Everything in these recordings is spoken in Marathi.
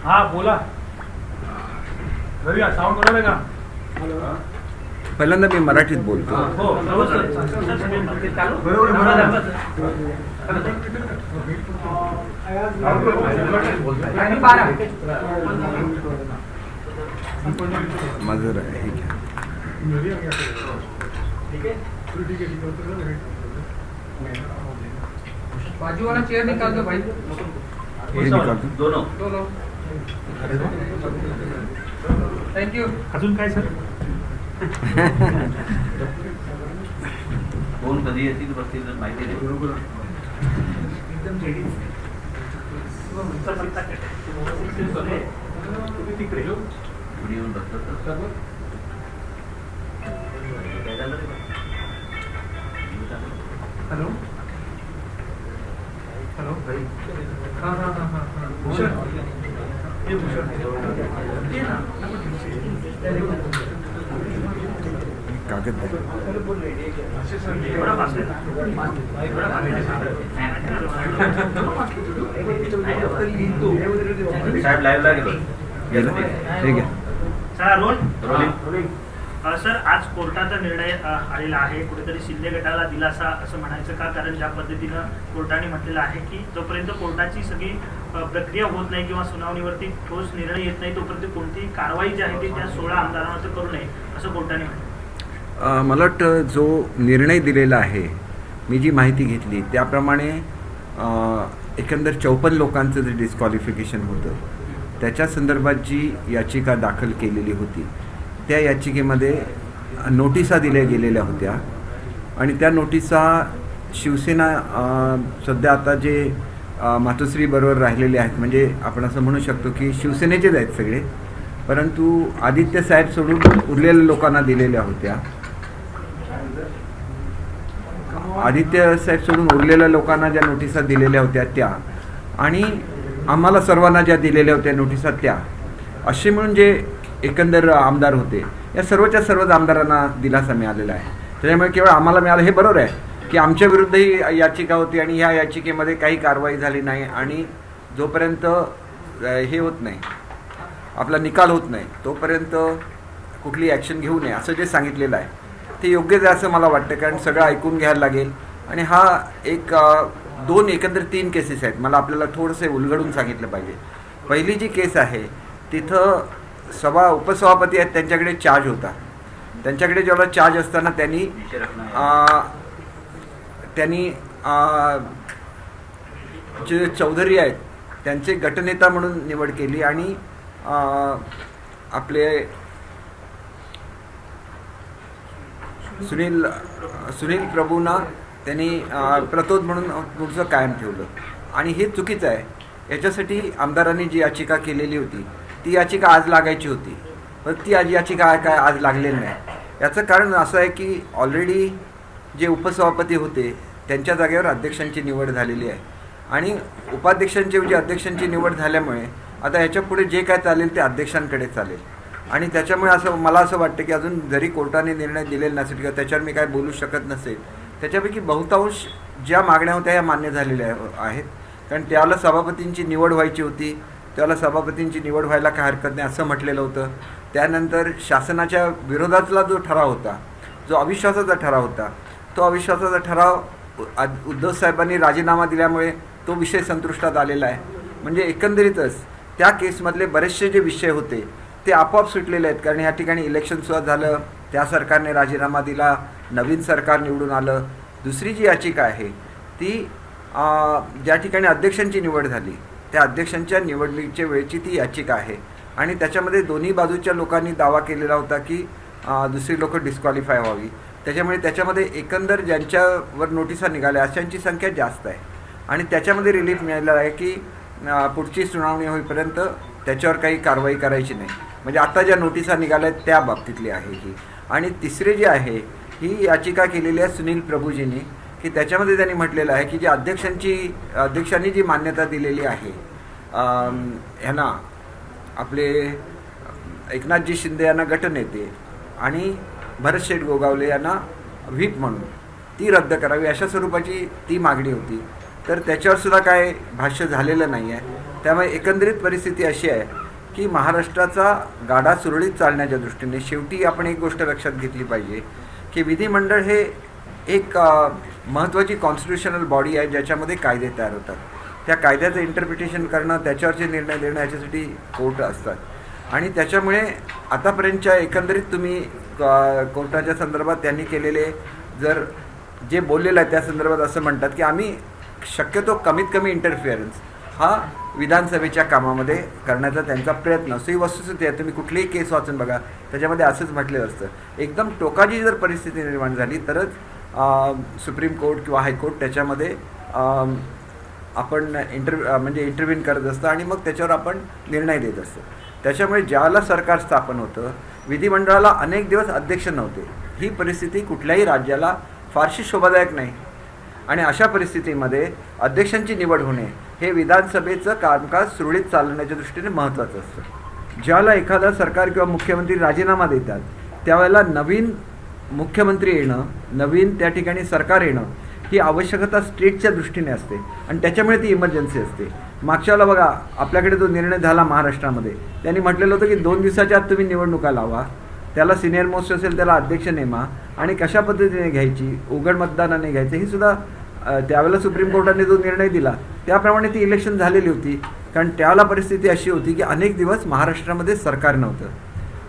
हाँ बोला रवी साऊंड बरोबर आहे का? पहिल्यांदा मी मराठीत बोलतो. माझं हे घ्या. बाजू वाला चेयर निकाल दो भाई. हे निकालतो. दोनों थैंक यू. अजून काय सर? कोण कधी येतील बसतील माहिती नाही. येऊन बसतात. हेलो हेलो भाई. हाँ हाँ हाँ हाँ हाँ भूषण ये भूषण ये ना कागद द्या. साहेब लाईव्हला गेलो. गेलं? हे घ्या. सर आज कोर्टाचा निर्णय आलेला आहे. कुठेतरी शिंदे गटाला दिलासा असं म्हणायचं का? कारण ज्या पद्धतीनं कोर्टाने म्हटलेलं आहे की जोपर्यंत कोर्टाची सगळी प्रक्रिया होत नाही किंवा सुनावणीवरती ठोस निर्णय येत नाही तोपर्यंत कोणतीही कारवाई जी आहे ती त्या 16 आमदारांवर करू नये असं कोर्टाने म्हटलं. मला वाटतं जो निर्णय दिलेला आहे, मी जी माहिती घेतली त्याप्रमाणे एकंदर 54 लोकांचं जे डिस्क्वालिफिकेशन होतं त्याच्या संदर्भात जी याचिका दाखल केलेली होती त्या याचिकेमध्ये नोटिसा दिल्या गेलेल्या होत्या आणि त्या नोटिसा शिवसेना सध्या आता जे मातोश्रीबरोबर राहिलेले आहेत म्हणजे आपण असं म्हणू शकतो की शिवसेनेचेच आहेत सगळे, परंतु आदित्य साहेब सोडून उरलेल्या लोकांना दिलेल्या होत्या. आदित्य साहेब सोडून उरलेल्या लोकांना ज्या नोटिसा दिलेल्या होत्या त्या आणि आम्हाला सर्वांना ज्या दिलेल्या होत्या नोटिसा त्या असे म्हणून जे एकंदर आमदार होते या सर्वच्या सर्वच आमदारांना दिलासा मिळालेला आहे. त्याच्यामुळे केवळ आम्हाला मिळालं हे बरोबर आहे की आमच्या विरुद्धही याचिका होती आणि ह्या याचिकेमध्ये काही कारवाई झाली नाही आणि जोपर्यंत हे होत नाही, आपला निकाल होत नाही तोपर्यंत कुठली ॲक्शन घेऊ नये असं जे सांगितलेलं आहे ते योग्यच आहे असं मला वाटतं. कारण सगळं ऐकून घ्यायला लागेल आणि हा एक एकंदर 3 केसेस आहेत. मला आपल्याला थोडंसं उलगडून सांगितलं पाहिजे. पहिली जी केस आहे तिथं उपसभापती आहेत त्यांच्याकडे चार्ज होता. त्यांच्याकडे जेवढा चार्ज असताना त्यांनी जे चौधरी आहेत त्यांचे गटनेता म्हणून निवड केली आणि आपले सुनील प्रभूंना त्यांनी प्रतोद म्हणून पुढचं कायम ठेवलं आणि हे चुकीचं आहे. याच्यासाठी आमदारांनी जी याचिका केलेली होती ती याचिका आज लागायची होती, पण ती याचिका काय आज लागलेली नाही. याचं कारण असं आहे की ऑलरेडी जे उपसभापती होते त्यांच्या जागेवर अध्यक्षांची निवड झालेली आहे आणि अध्यक्षांची निवड झाल्यामुळे आता ह्याच्या पुढे जे काय चालेल ते अध्यक्षांकडे चालेल आणि त्याच्यामुळे मला असं वाटतं की अजून जरी कोर्टाने निर्णय दिलेला नसेल किंवा त्याच्यावर मी काय बोलू शकत नसेल, त्याच्यापैकी बहुतांश ज्या मागण्या होत्या ह्या मान्य झालेल्या आहेत. कारण त्यावेळेला सभापतींची निवड व्हायची होती, त्यावेळेला सभापतींची निवड व्हायला काय हरकत नाही असं म्हटलेलं होतं. त्यानंतर शासनाच्या विरोधातला जो ठराव होता, जो अविश्वासाचा ठराव होता, तो अविश्वासाचा ठराव उद्धव साहेबांनी राजीनामा दिल्यामुळे तो विषय संतुष्टात आलेला आहे. म्हणजे एकंदरीतच त्या केसमधले बरेचसे जे विषय होते ते आपोआप सुटलेले आहेत. कारण ह्या ठिकाणी इलेक्शनसुद्धा झालं, त्या सरकारने राजीनामा दिला, नवीन सरकार निवडून आलं. दुसरी जी याचिका आहे ती ज्या ठिकाणी अध्यक्षांची निवड झाली त्या अध्यक्षांच्या निवडणुकीच्या वेळची ती याचिका आहे आणि त्याच्यामध्ये दोन्ही बाजूच्या लोकांनी दावा केलेला होता की दुसरी लोकं डिस्क्वालिफाय व्हावी. त्याच्यामुळे त्याच्यामध्ये एकंदर ज्यांच्यावर नोटिसा निघाल्या अशांची संख्या जास्त आहे आणि त्याच्यामध्ये रिलीफ मिळालेला आहे की पुढची सुनावणी होईपर्यंत त्याच्यावर काही कारवाई करायची नाही. म्हणजे आता ज्या नोटिसा निघाल्या आहेत त्या बाबतीतली आहे ही. आणि तिसरी जी आहे ही याचिका केलेली आहे सुनील प्रभूजींनी की त्याच्यामध्ये त्यांनी म्हटलेलं आहे की जी अध्यक्षांनी जी मान्यता दिलेली आहे ह्यांना आपले एकनाथजी शिंदे यांना गटनेते आणि भरतशेठ गोगावले यांना व्हीप म्हणून ती रद्द करावी अशा स्वरूपाची ती मागणी होती. तर त्याच्यावर सुद्धा काय भाष्य झालेलं नाही आहे. त्यामुळे एकंदरीत परिस्थिती अशी आहे की महाराष्ट्राचा गाडा सुरळीत चालण्याच्या दृष्टीने शेवटी आपण एक गोष्ट लक्षात घेतली पाहिजे की विधिमंडळ हे एक महत्त्वाची कॉन्स्टिट्युशनल बॉडी आहे ज्याच्यामध्ये कायदे तयार होतात. त्या कायद्याचं इंटरप्रिटेशन करणं, त्याच्यावरचे निर्णय देणं याच्यासाठी कोर्ट असतात आणि त्याच्यामुळे आतापर्यंतच्या एकंदरीत तुम्ही कोर्टाच्या संदर्भात त्यांनी केलेले जर जे बोललेलं आहे त्या संदर्भात असं म्हणतात की आम्ही शक्यतो कमीत कमी इंटरफिअरन्स हा विधानसभेच्या कामामध्ये करण्याचा त्यांचा प्रयत्न असतो. ही वस्तुस्थिती आहे. तुम्ही कुठलीही केस वाचून बघा, त्याच्यामध्ये असंच म्हटलेलं असतं. एकदम टोकाची जर परिस्थिती निर्माण झाली तरच सुप्रीम कोर्ट किंवा हायकोर्ट त्याच्यामध्ये आपण म्हणजे इंटरव्ह्यून करत असतं आणि मग त्याच्यावर आपण निर्णय देत असतो. त्याच्यामुळे ज्याला सरकार स्थापन होतं, विधिमंडळाला अनेक दिवस अध्यक्ष नव्हते. ही परिस्थिती कुठल्याही राज्याला फारशी शोभादायक नाही आणि अशा परिस्थितीमध्ये अध्यक्षांची निवड होणे हे विधानसभेचं कामकाज सुरळीत चालवण्याच्या दृष्टीने महत्त्वाचं असतं. ज्याला एखादा सरकार किंवा मुख्यमंत्री राजीनामा देतात त्यावेळेला नवीन मुख्यमंत्री येणं, नवीन त्या ठिकाणी सरकार येणं ही आवश्यकता स्टेटच्या दृष्टीने असते आणि त्याच्यामुळे ती इमर्जन्सी असते. मागच्या वेळेला बघा आपल्याकडे जो निर्णय झाला महाराष्ट्रामध्ये, त्यांनी म्हटलेलं होतं की 2 दिवसाच्या आत तुम्ही निवडणुका लावा, त्याला सिनियर मोस्ट असेल त्याला अध्यक्ष नेमा आणि कशा पद्धतीने घ्यायची, उघड मतदानाने घ्यायचं, ही सुद्धा त्यावेळेला सुप्रीम कोर्टाने जो निर्णय दिला त्याप्रमाणे ती इलेक्शन झालेली होती. कारण त्यावेळेला परिस्थिती अशी होती की अनेक दिवस महाराष्ट्रामध्ये सरकार नव्हतं.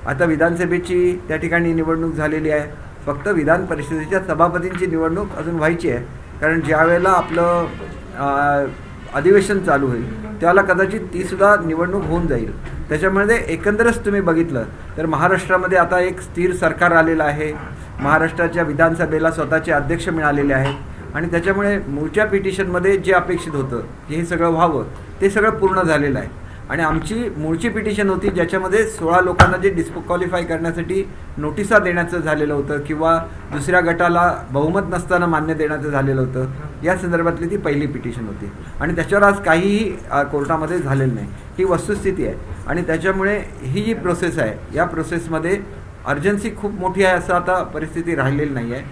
आता विधानसभेची त्या ठिकाणी निवडणूक झालेली आहे, फक्त विधान परिषदेच्या सभापतींची निवडणूक अजून व्हायची आहे. कारण ज्या वेळेला आपलं अधिवेशन चालू होईल त्यावेळेला कदाचित तीसुद्धा निवडणूक होऊन जाईल. त्याच्यामध्ये एकंदरच तुम्ही बघितलं तर महाराष्ट्रामध्ये आता एक स्थिर सरकार आलेलं आहे. महाराष्ट्राच्या विधानसभेला स्वतःचे अध्यक्ष मिळालेले आहेत आणि त्याच्यामुळे मूळच्या पिटिशनमध्ये जे अपेक्षित होतं की हे सगळं व्हावं ते सगळं पूर्ण झालेलं आहे. आणि आमची मूळची पिटिशन होती ज्याच्यामध्ये 16 लोकांना जे डिस्क्वालिफाय करण्यासाठी नोटिसा देण्याचं झालेलं होतं किंवा दुसऱ्या गटाला बहुमत नसताना मान्य देण्याचं झालेलं होतं, या संदर्भातली ती पहिली पिटिशन होती आणि त्याच्यावर आज काहीही कोर्टामध्ये झालेलं नाही. ही वस्तुस्थिती आहे आणि त्याच्यामुळे ही जी प्रोसेस आहे या प्रोसेसमध्ये अर्जन्सी खूप मोठी आहे असं आता परिस्थिती राहिलेली नाही आहे.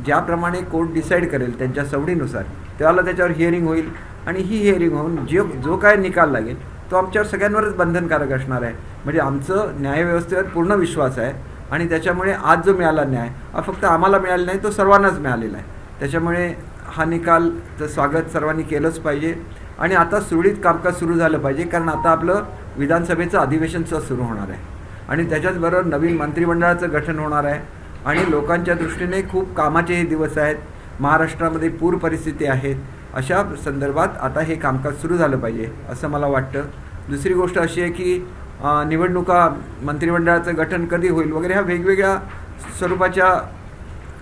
ज्याप्रमाणे कोर्ट डिसाईड करेल त्यांच्या सवडीनुसार त्याला त्याच्यावर हिअरिंग होईल आणि ही हिअरिंग होऊन जो काय निकाल लागेल तो आमच्यावर सगळ्यांवरच बंधनकारक असणार आहे. म्हणजे आमचं न्यायव्यवस्थेवर पूर्ण विश्वास आहे आणि त्याच्यामुळे आज जो मिळाला न्याय हा फक्त आम्हाला मिळाला नाही, तो सर्वांनाच मिळालेला आहे. त्याच्यामुळे हा निकालचं स्वागत सर्वांनी केलंच पाहिजे आणि आता सुरळीत कामकाज सुरू झालं पाहिजे. कारण आता आपलं विधानसभेचं अधिवेशनचं सुरू होणार आहे आणि त्याच्याचबरोबर नवीन मंत्रिमंडळाचं गठन होणार आहे आणि लोकांच्या दृष्टीने खूप कामाचे हे दिवस आहेत. महाराष्ट्रामध्ये पूर परिस्थिती आहेत. अशा संदर्भात आता हे कामकाज सुरू झालं पाहिजे असं मला वाटतं. दुसरी गोष्ट अशी आहे की निवडणुका, मंत्रिमंडळाचं गठन कधी होईल वगैरे ह्या वेगवेगळ्या स्वरूपाच्या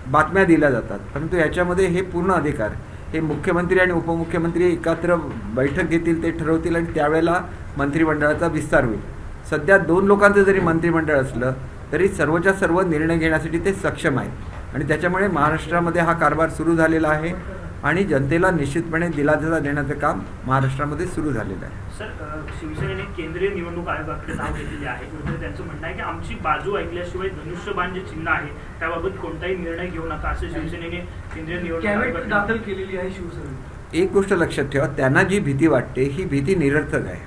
बातम्या दिल्या जातात, परंतु याच्यामध्ये हे पूर्ण अधिकार हे मुख्यमंत्री आणि उपमुख्यमंत्री एकत्र बैठक घेतील, ते ठरवतील आणि त्यावेळेला मंत्रिमंडळाचा विस्तार होईल. सध्या 2 लोकांचं जरी मंत्रिमंडळ असलं तरी सर्वच्या सर्व निर्णय घेण्यासाठी ते सक्षम आहेत आणि त्याच्यामुळे महाराष्ट्रामध्ये हा कारभार सुरू झालेला आहे आणि जनतेला निश्चितपणे दिलासा देण्याचं काम महाराष्ट्रामध्ये सुरू झालेलं आहे. सर, शिवसेनेने केंद्रीय निवडणूक आयोगाकडे धाव घेतलेली आहे. त्यांचं म्हणणं आहे की आमची बाजू ऐकल्याशिवाय धनुष्यबाण जे चिन्ह आहे त्याबाबत कोणताही निर्णय घेऊ नका असं शिवसेनेने केंद्रीय निवडणूक आयोगाकडे दाखल केलेली आहे. शिवसेनेने एक गोष्ट लक्षात ठेवा, त्यांना जी भीती वाटते ही भीती निरर्थक आहे.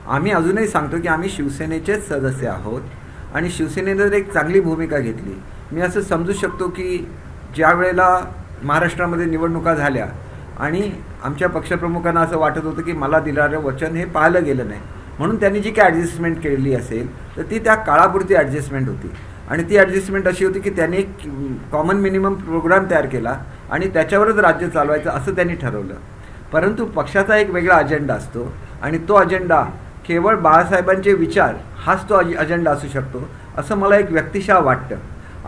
आम्ही अजूनही सांगतो की आम्ही शिवसेनेचेच सदस्य आहोत आणि शिवसेनेने जर एक चांगली भूमिका घेतली, मी असं समजू शकतो की ज्या वेळेला महाराष्ट्रामध्ये निवडणुका झाल्या आणि आमच्या पक्षप्रमुखांना असं वाटत होतं की मला दिलेलं वचन हे पाळलं गेलं नाही, म्हणून त्यांनी जी काय ॲडजस्टमेंट केलेली असेल तर ती त्या काळापुरती ॲडजस्टमेंट होती आणि ती ॲडजस्टमेंट अशी होती की त्यांनी एक कॉमन मिनिमम प्रोग्राम तयार केला आणि त्याच्यावरच राज्य चालवायचं असं त्यांनी ठरवलं. परंतु पक्षाचा एक वेगळा अजेंडा असतो आणि तो अजेंडा केवळ बाळासाहेबांचे विचार हाच तो अजेंडा असू शकतो असं मला एक व्यक्तिशः वाटतं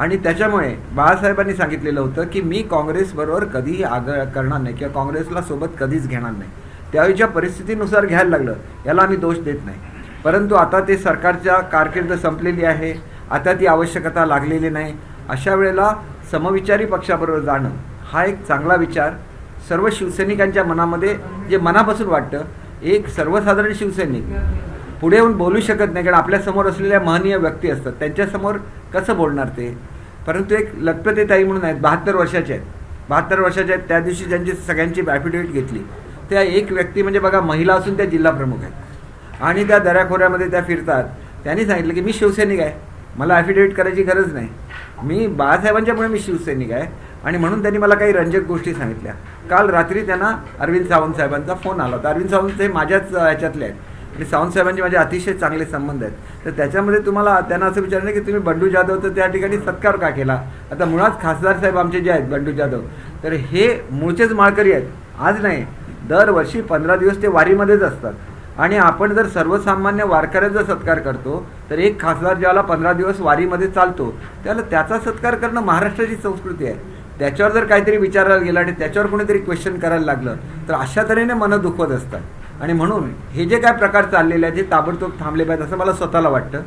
आणि त्याच्यामुळे बाळासाहेबांनी सांगितलेलं होतं की मी काँग्रेसबरोबर कधीही आग्रह करणार नाही किंवा काँग्रेसला सोबत कधीच घेणार नाही. त्यावेळीच्या परिस्थितीनुसार घ्यायला लागलं, याला आम्ही दोष देत नाही. परंतु आता ते सरकारच्या कारकीर्द संपलेली आहे, आता ती आवश्यकता लागलेली नाही. अशा वेळेला समविचारी पक्षाबरोबर जाणं हा एक चांगला विचार सर्व शिवसैनिकांच्या मनामध्ये जे मनापासून वाटतं. एक सर्वसाधारण शिवसैनिक पुढे येऊन बोलू शकत नाही कारण आपल्यासमोर असलेल्या महनीय व्यक्ती असतात, त्यांच्यासमोर कसं बोलणार ते. परंतु एक लखपती ताई म्हणून आहेत, 72 वर्षाचे आहेत. 72 वर्षाचे आहेत. त्या दिवशी त्यांची सगळ्यांची ॲफिडेविट घेतली त्या एक व्यक्ती म्हणजे बघा महिला असून त्या जिल्हा प्रमुख आहेत आणि त्या दऱ्याखोऱ्यामध्ये त्या फिरतात. त्यांनी सांगितलं की मी शिवसैनिक आहे, मला ॲफिडेविट करायची गरज नाही, मी बाळासाहेबांच्यामुळे मी शिवसैनिक आहे आणि म्हणून त्यांनी मला काही रंजक गोष्टी सांगितल्या. काल रात्री त्यांना अरविंद सावंत साहेबांचा फोन आला होता. अरविंद सावंत हे माझ्याच ह्याच्यातले आहेत आणि सावंत साहेबांचे माझे अतिशय चांगले संबंध आहेत. तर त्याच्यामध्ये तुम्हाला त्यांना असं विचारलं की तुम्ही बंडू जाधव तर त्या ठिकाणी सत्कार का केला. आता मुळात खासदार साहेब आमचे जे आहेत बंडू जाधव, तर हे मूळचेच माळकरी आहेत, आज नाही दरवर्षी 15 दिवस ते वारीमध्येच असतात. आणि आपण जर सर्वसामान्य वारकऱ्यांचा सत्कार करतो तर एक खासदार ज्याला 15 दिवस वारीमध्ये चालतो त्याला त्याचा सत्कार करणं महाराष्ट्राची संस्कृती आहे. त्याच्यावर जर काहीतरी विचारायला गेलं आणि त्याच्यावर कोणीतरी क्वेश्चन करायला लागलं तर अशा तऱ्हेने मनं दुखवत असतात. आणि म्हणून हे जे काय प्रकार चाललेले आहेत हे ताबडतोब थांबले पाहिजेत असं मला स्वतःला वाटतं.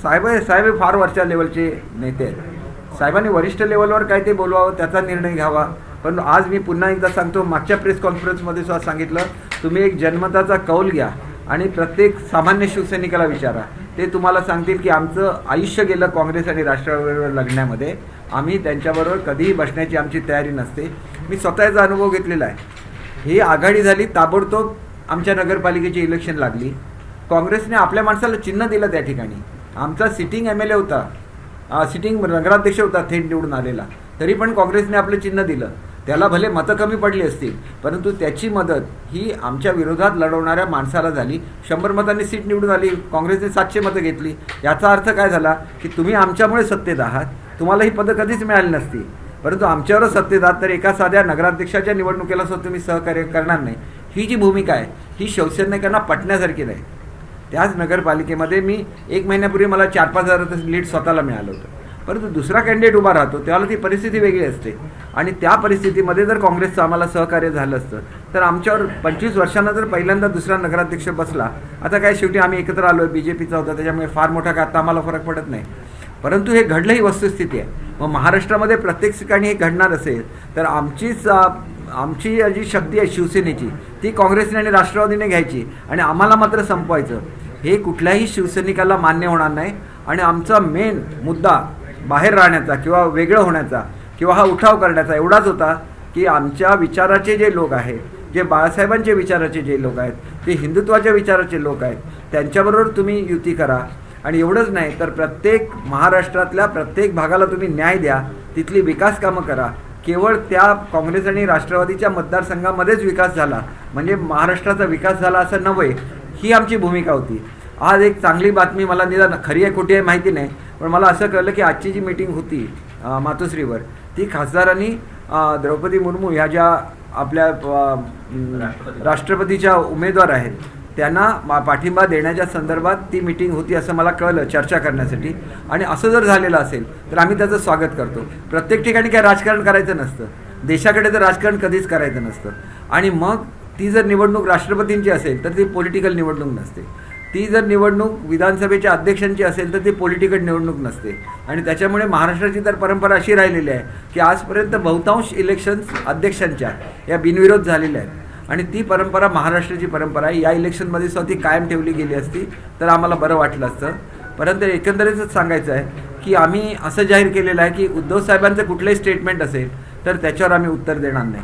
साहेब फार वरच्या लेवलचे नेते आहेत. साहेबांनी वरिष्ठ लेवलवर काय ते बोलवावं, त्याचा निर्णय घ्यावा. पण आज मी पुन्हा एकदा सांगतो, मागच्या प्रेस कॉन्फरन्समध्ये सुद्धा सांगितलं, तुम्ही एक जनमताचा कौल घ्या आणि प्रत्येक सामान्य शिवसैनिकाला विचारा. ते तुम्हाला सांगतील की आमचं आयुष्य गेलं काँग्रेस आणि राष्ट्रवादीबरोबर लढण्यामध्ये, आम्ही त्यांच्याबरोबर कधीही बसण्याची आमची तयारी नसते. मी स्वतःचा अनुभव घेतलेला आहे. ही आघाडी झाली, ताबडतोब आमच्या नगरपालिकेची इलेक्शन लागली, काँग्रेसने आपल्या माणसाला चिन्ह दिलं. त्या ठिकाणी आमचा सिटिंग MLA होता, सिटिंग नगराध्यक्ष होता थेट निवडून आलेला, तरी पण काँग्रेसने आपलं चिन्ह दिलं. त्याला भले मतं कमी पडली असतील परंतु त्याची मदत ही आमच्या विरोधात लढवणाऱ्या माणसाला झाली. 100 मतांनी सीट निवडून आली, काँग्रेसने 700 मतं घेतली. याचा अर्थ काय झाला की तुम्ही आमच्यामुळे सत्तेत आहात, तुम्हाला ही पदं कधीच मिळाली नसती, परंतु आमच्यावरच सत्तेत आहात, तर एका साध्या नगराध्यक्षाच्या निवडणुकीला सुद्धा तुम्ही सहकार्य करणार नाही. ही जी भूमिका आहे ही शिवसैनिकांना पटण्यासारखी नाही. त्याच नगरपालिकेमध्ये मी 1 महिन्यापूर्वी मला 4-5 हजाराचं लीड स्वतःला मिळालं होतं, परंतु दुसरा कॅन्डिडेट उभा राहतो त्याला ती परिस्थिती वेगळी असते. आणि त्या परिस्थितीमध्ये जर काँग्रेसचं आम्हाला सहकार्य झालं असतं तर आमच्यावर 25 वर्षांना जर पहिल्यांदा दुसरा नगराध्यक्ष बसला, आता काय शेवटी आम्ही एकत्र आलो आहे, BJPचा होता त्याच्यामुळे फार मोठा काय आता आम्हाला फरक पडत नाही, परंतु हे घडलं ही वस्तुस्थिती आहे. मग महाराष्ट्रामध्ये प्रत्येक ठिकाणी हे घडणार असेल तर आमची जी शक्ती आहे शिवसेनेची ती काँग्रेसने आणि राष्ट्रवादीने घ्यायची आणि आम्हाला मात्र संपवायचं, हे कुठल्याही शिवसैनिकाला मान्य होणार नाही. आणि आमचा मेन मुद्दा बाहेर राहण्याचा किंवा वेगळं होण्याचा किंवा हा उठाव करण्याचा एवढाच होता की आमच्या विचाराचे जे लोक आहेत, जे बाळासाहेबांचे विचाराचे जे लोक आहेत, ते हिंदुत्वाच्या विचाराचे लोक आहेत, त्यांच्याबरोबर तुम्ही युती करा. आणि एवढंच नाही तर प्रत्येक महाराष्ट्रातल्या प्रत्येक भागाला तुम्ही न्याय द्या, तिथली विकास कामं करा. केवळ त्या काँग्रेस आणि राष्ट्रवादीच्या मतदारसंघामध्येच विकास झाला म्हणजे महाराष्ट्राचा विकास झाला असं नव्हे, ही आमची भूमिका होती. आज एक चांगली बातमी, मला निदान खरी आहे खोटी आहे माहिती नाही, पण मला असं कळलं की आजची जी मीटिंग होती मातोश्रीवर, ती खासदारांनी द्रौपदी मुर्मू ह्या ज्या आपल्या राष्ट्रपतीच्या उमेदवार आहेत त्यांना पाठिंबा देण्याच्या संदर्भात ती मीटिंग होती असं मला कळलं, चर्चा करण्यासाठी. आणि असं जर झालेलं असेल तर आम्ही त्याचं स्वागत करतो. प्रत्येक ठिकाणी काय राजकारण करायचं नसतं, देशाकडे तर राजकारण कधीच करायचं नसतं. आणि मग ती जर निवडणूक राष्ट्रपतींची असेल तर ती पॉलिटिकल निवडणूक नसते, ती जर निवडणूक विधानसभेच्या अध्यक्षांची असेल तर ती पॉलिटिकल निवडणूक नसते. आणि त्याच्यामुळे महाराष्ट्राची तर परंपरा अशी राहिलेली आहे की आजपर्यंत बहुतांश इलेक्शन्स अध्यक्षांच्या या बिनविरोध झालेल्या आहेत आणि ती परंपरा महाराष्ट्राची परंपरा आहे. या इलेक्शनमध्ये सुद्धा ती कायम ठेवली गेली असती तर आम्हाला बरं वाटलं असतं. परंतु एकंदरीतच सांगायचं आहे की आम्ही असं जाहीर केलेलं आहे की उद्धव साहेबांचं कुठलंही स्टेटमेंट असेल तर त्याच्यावर आम्ही उत्तर देणार नाही.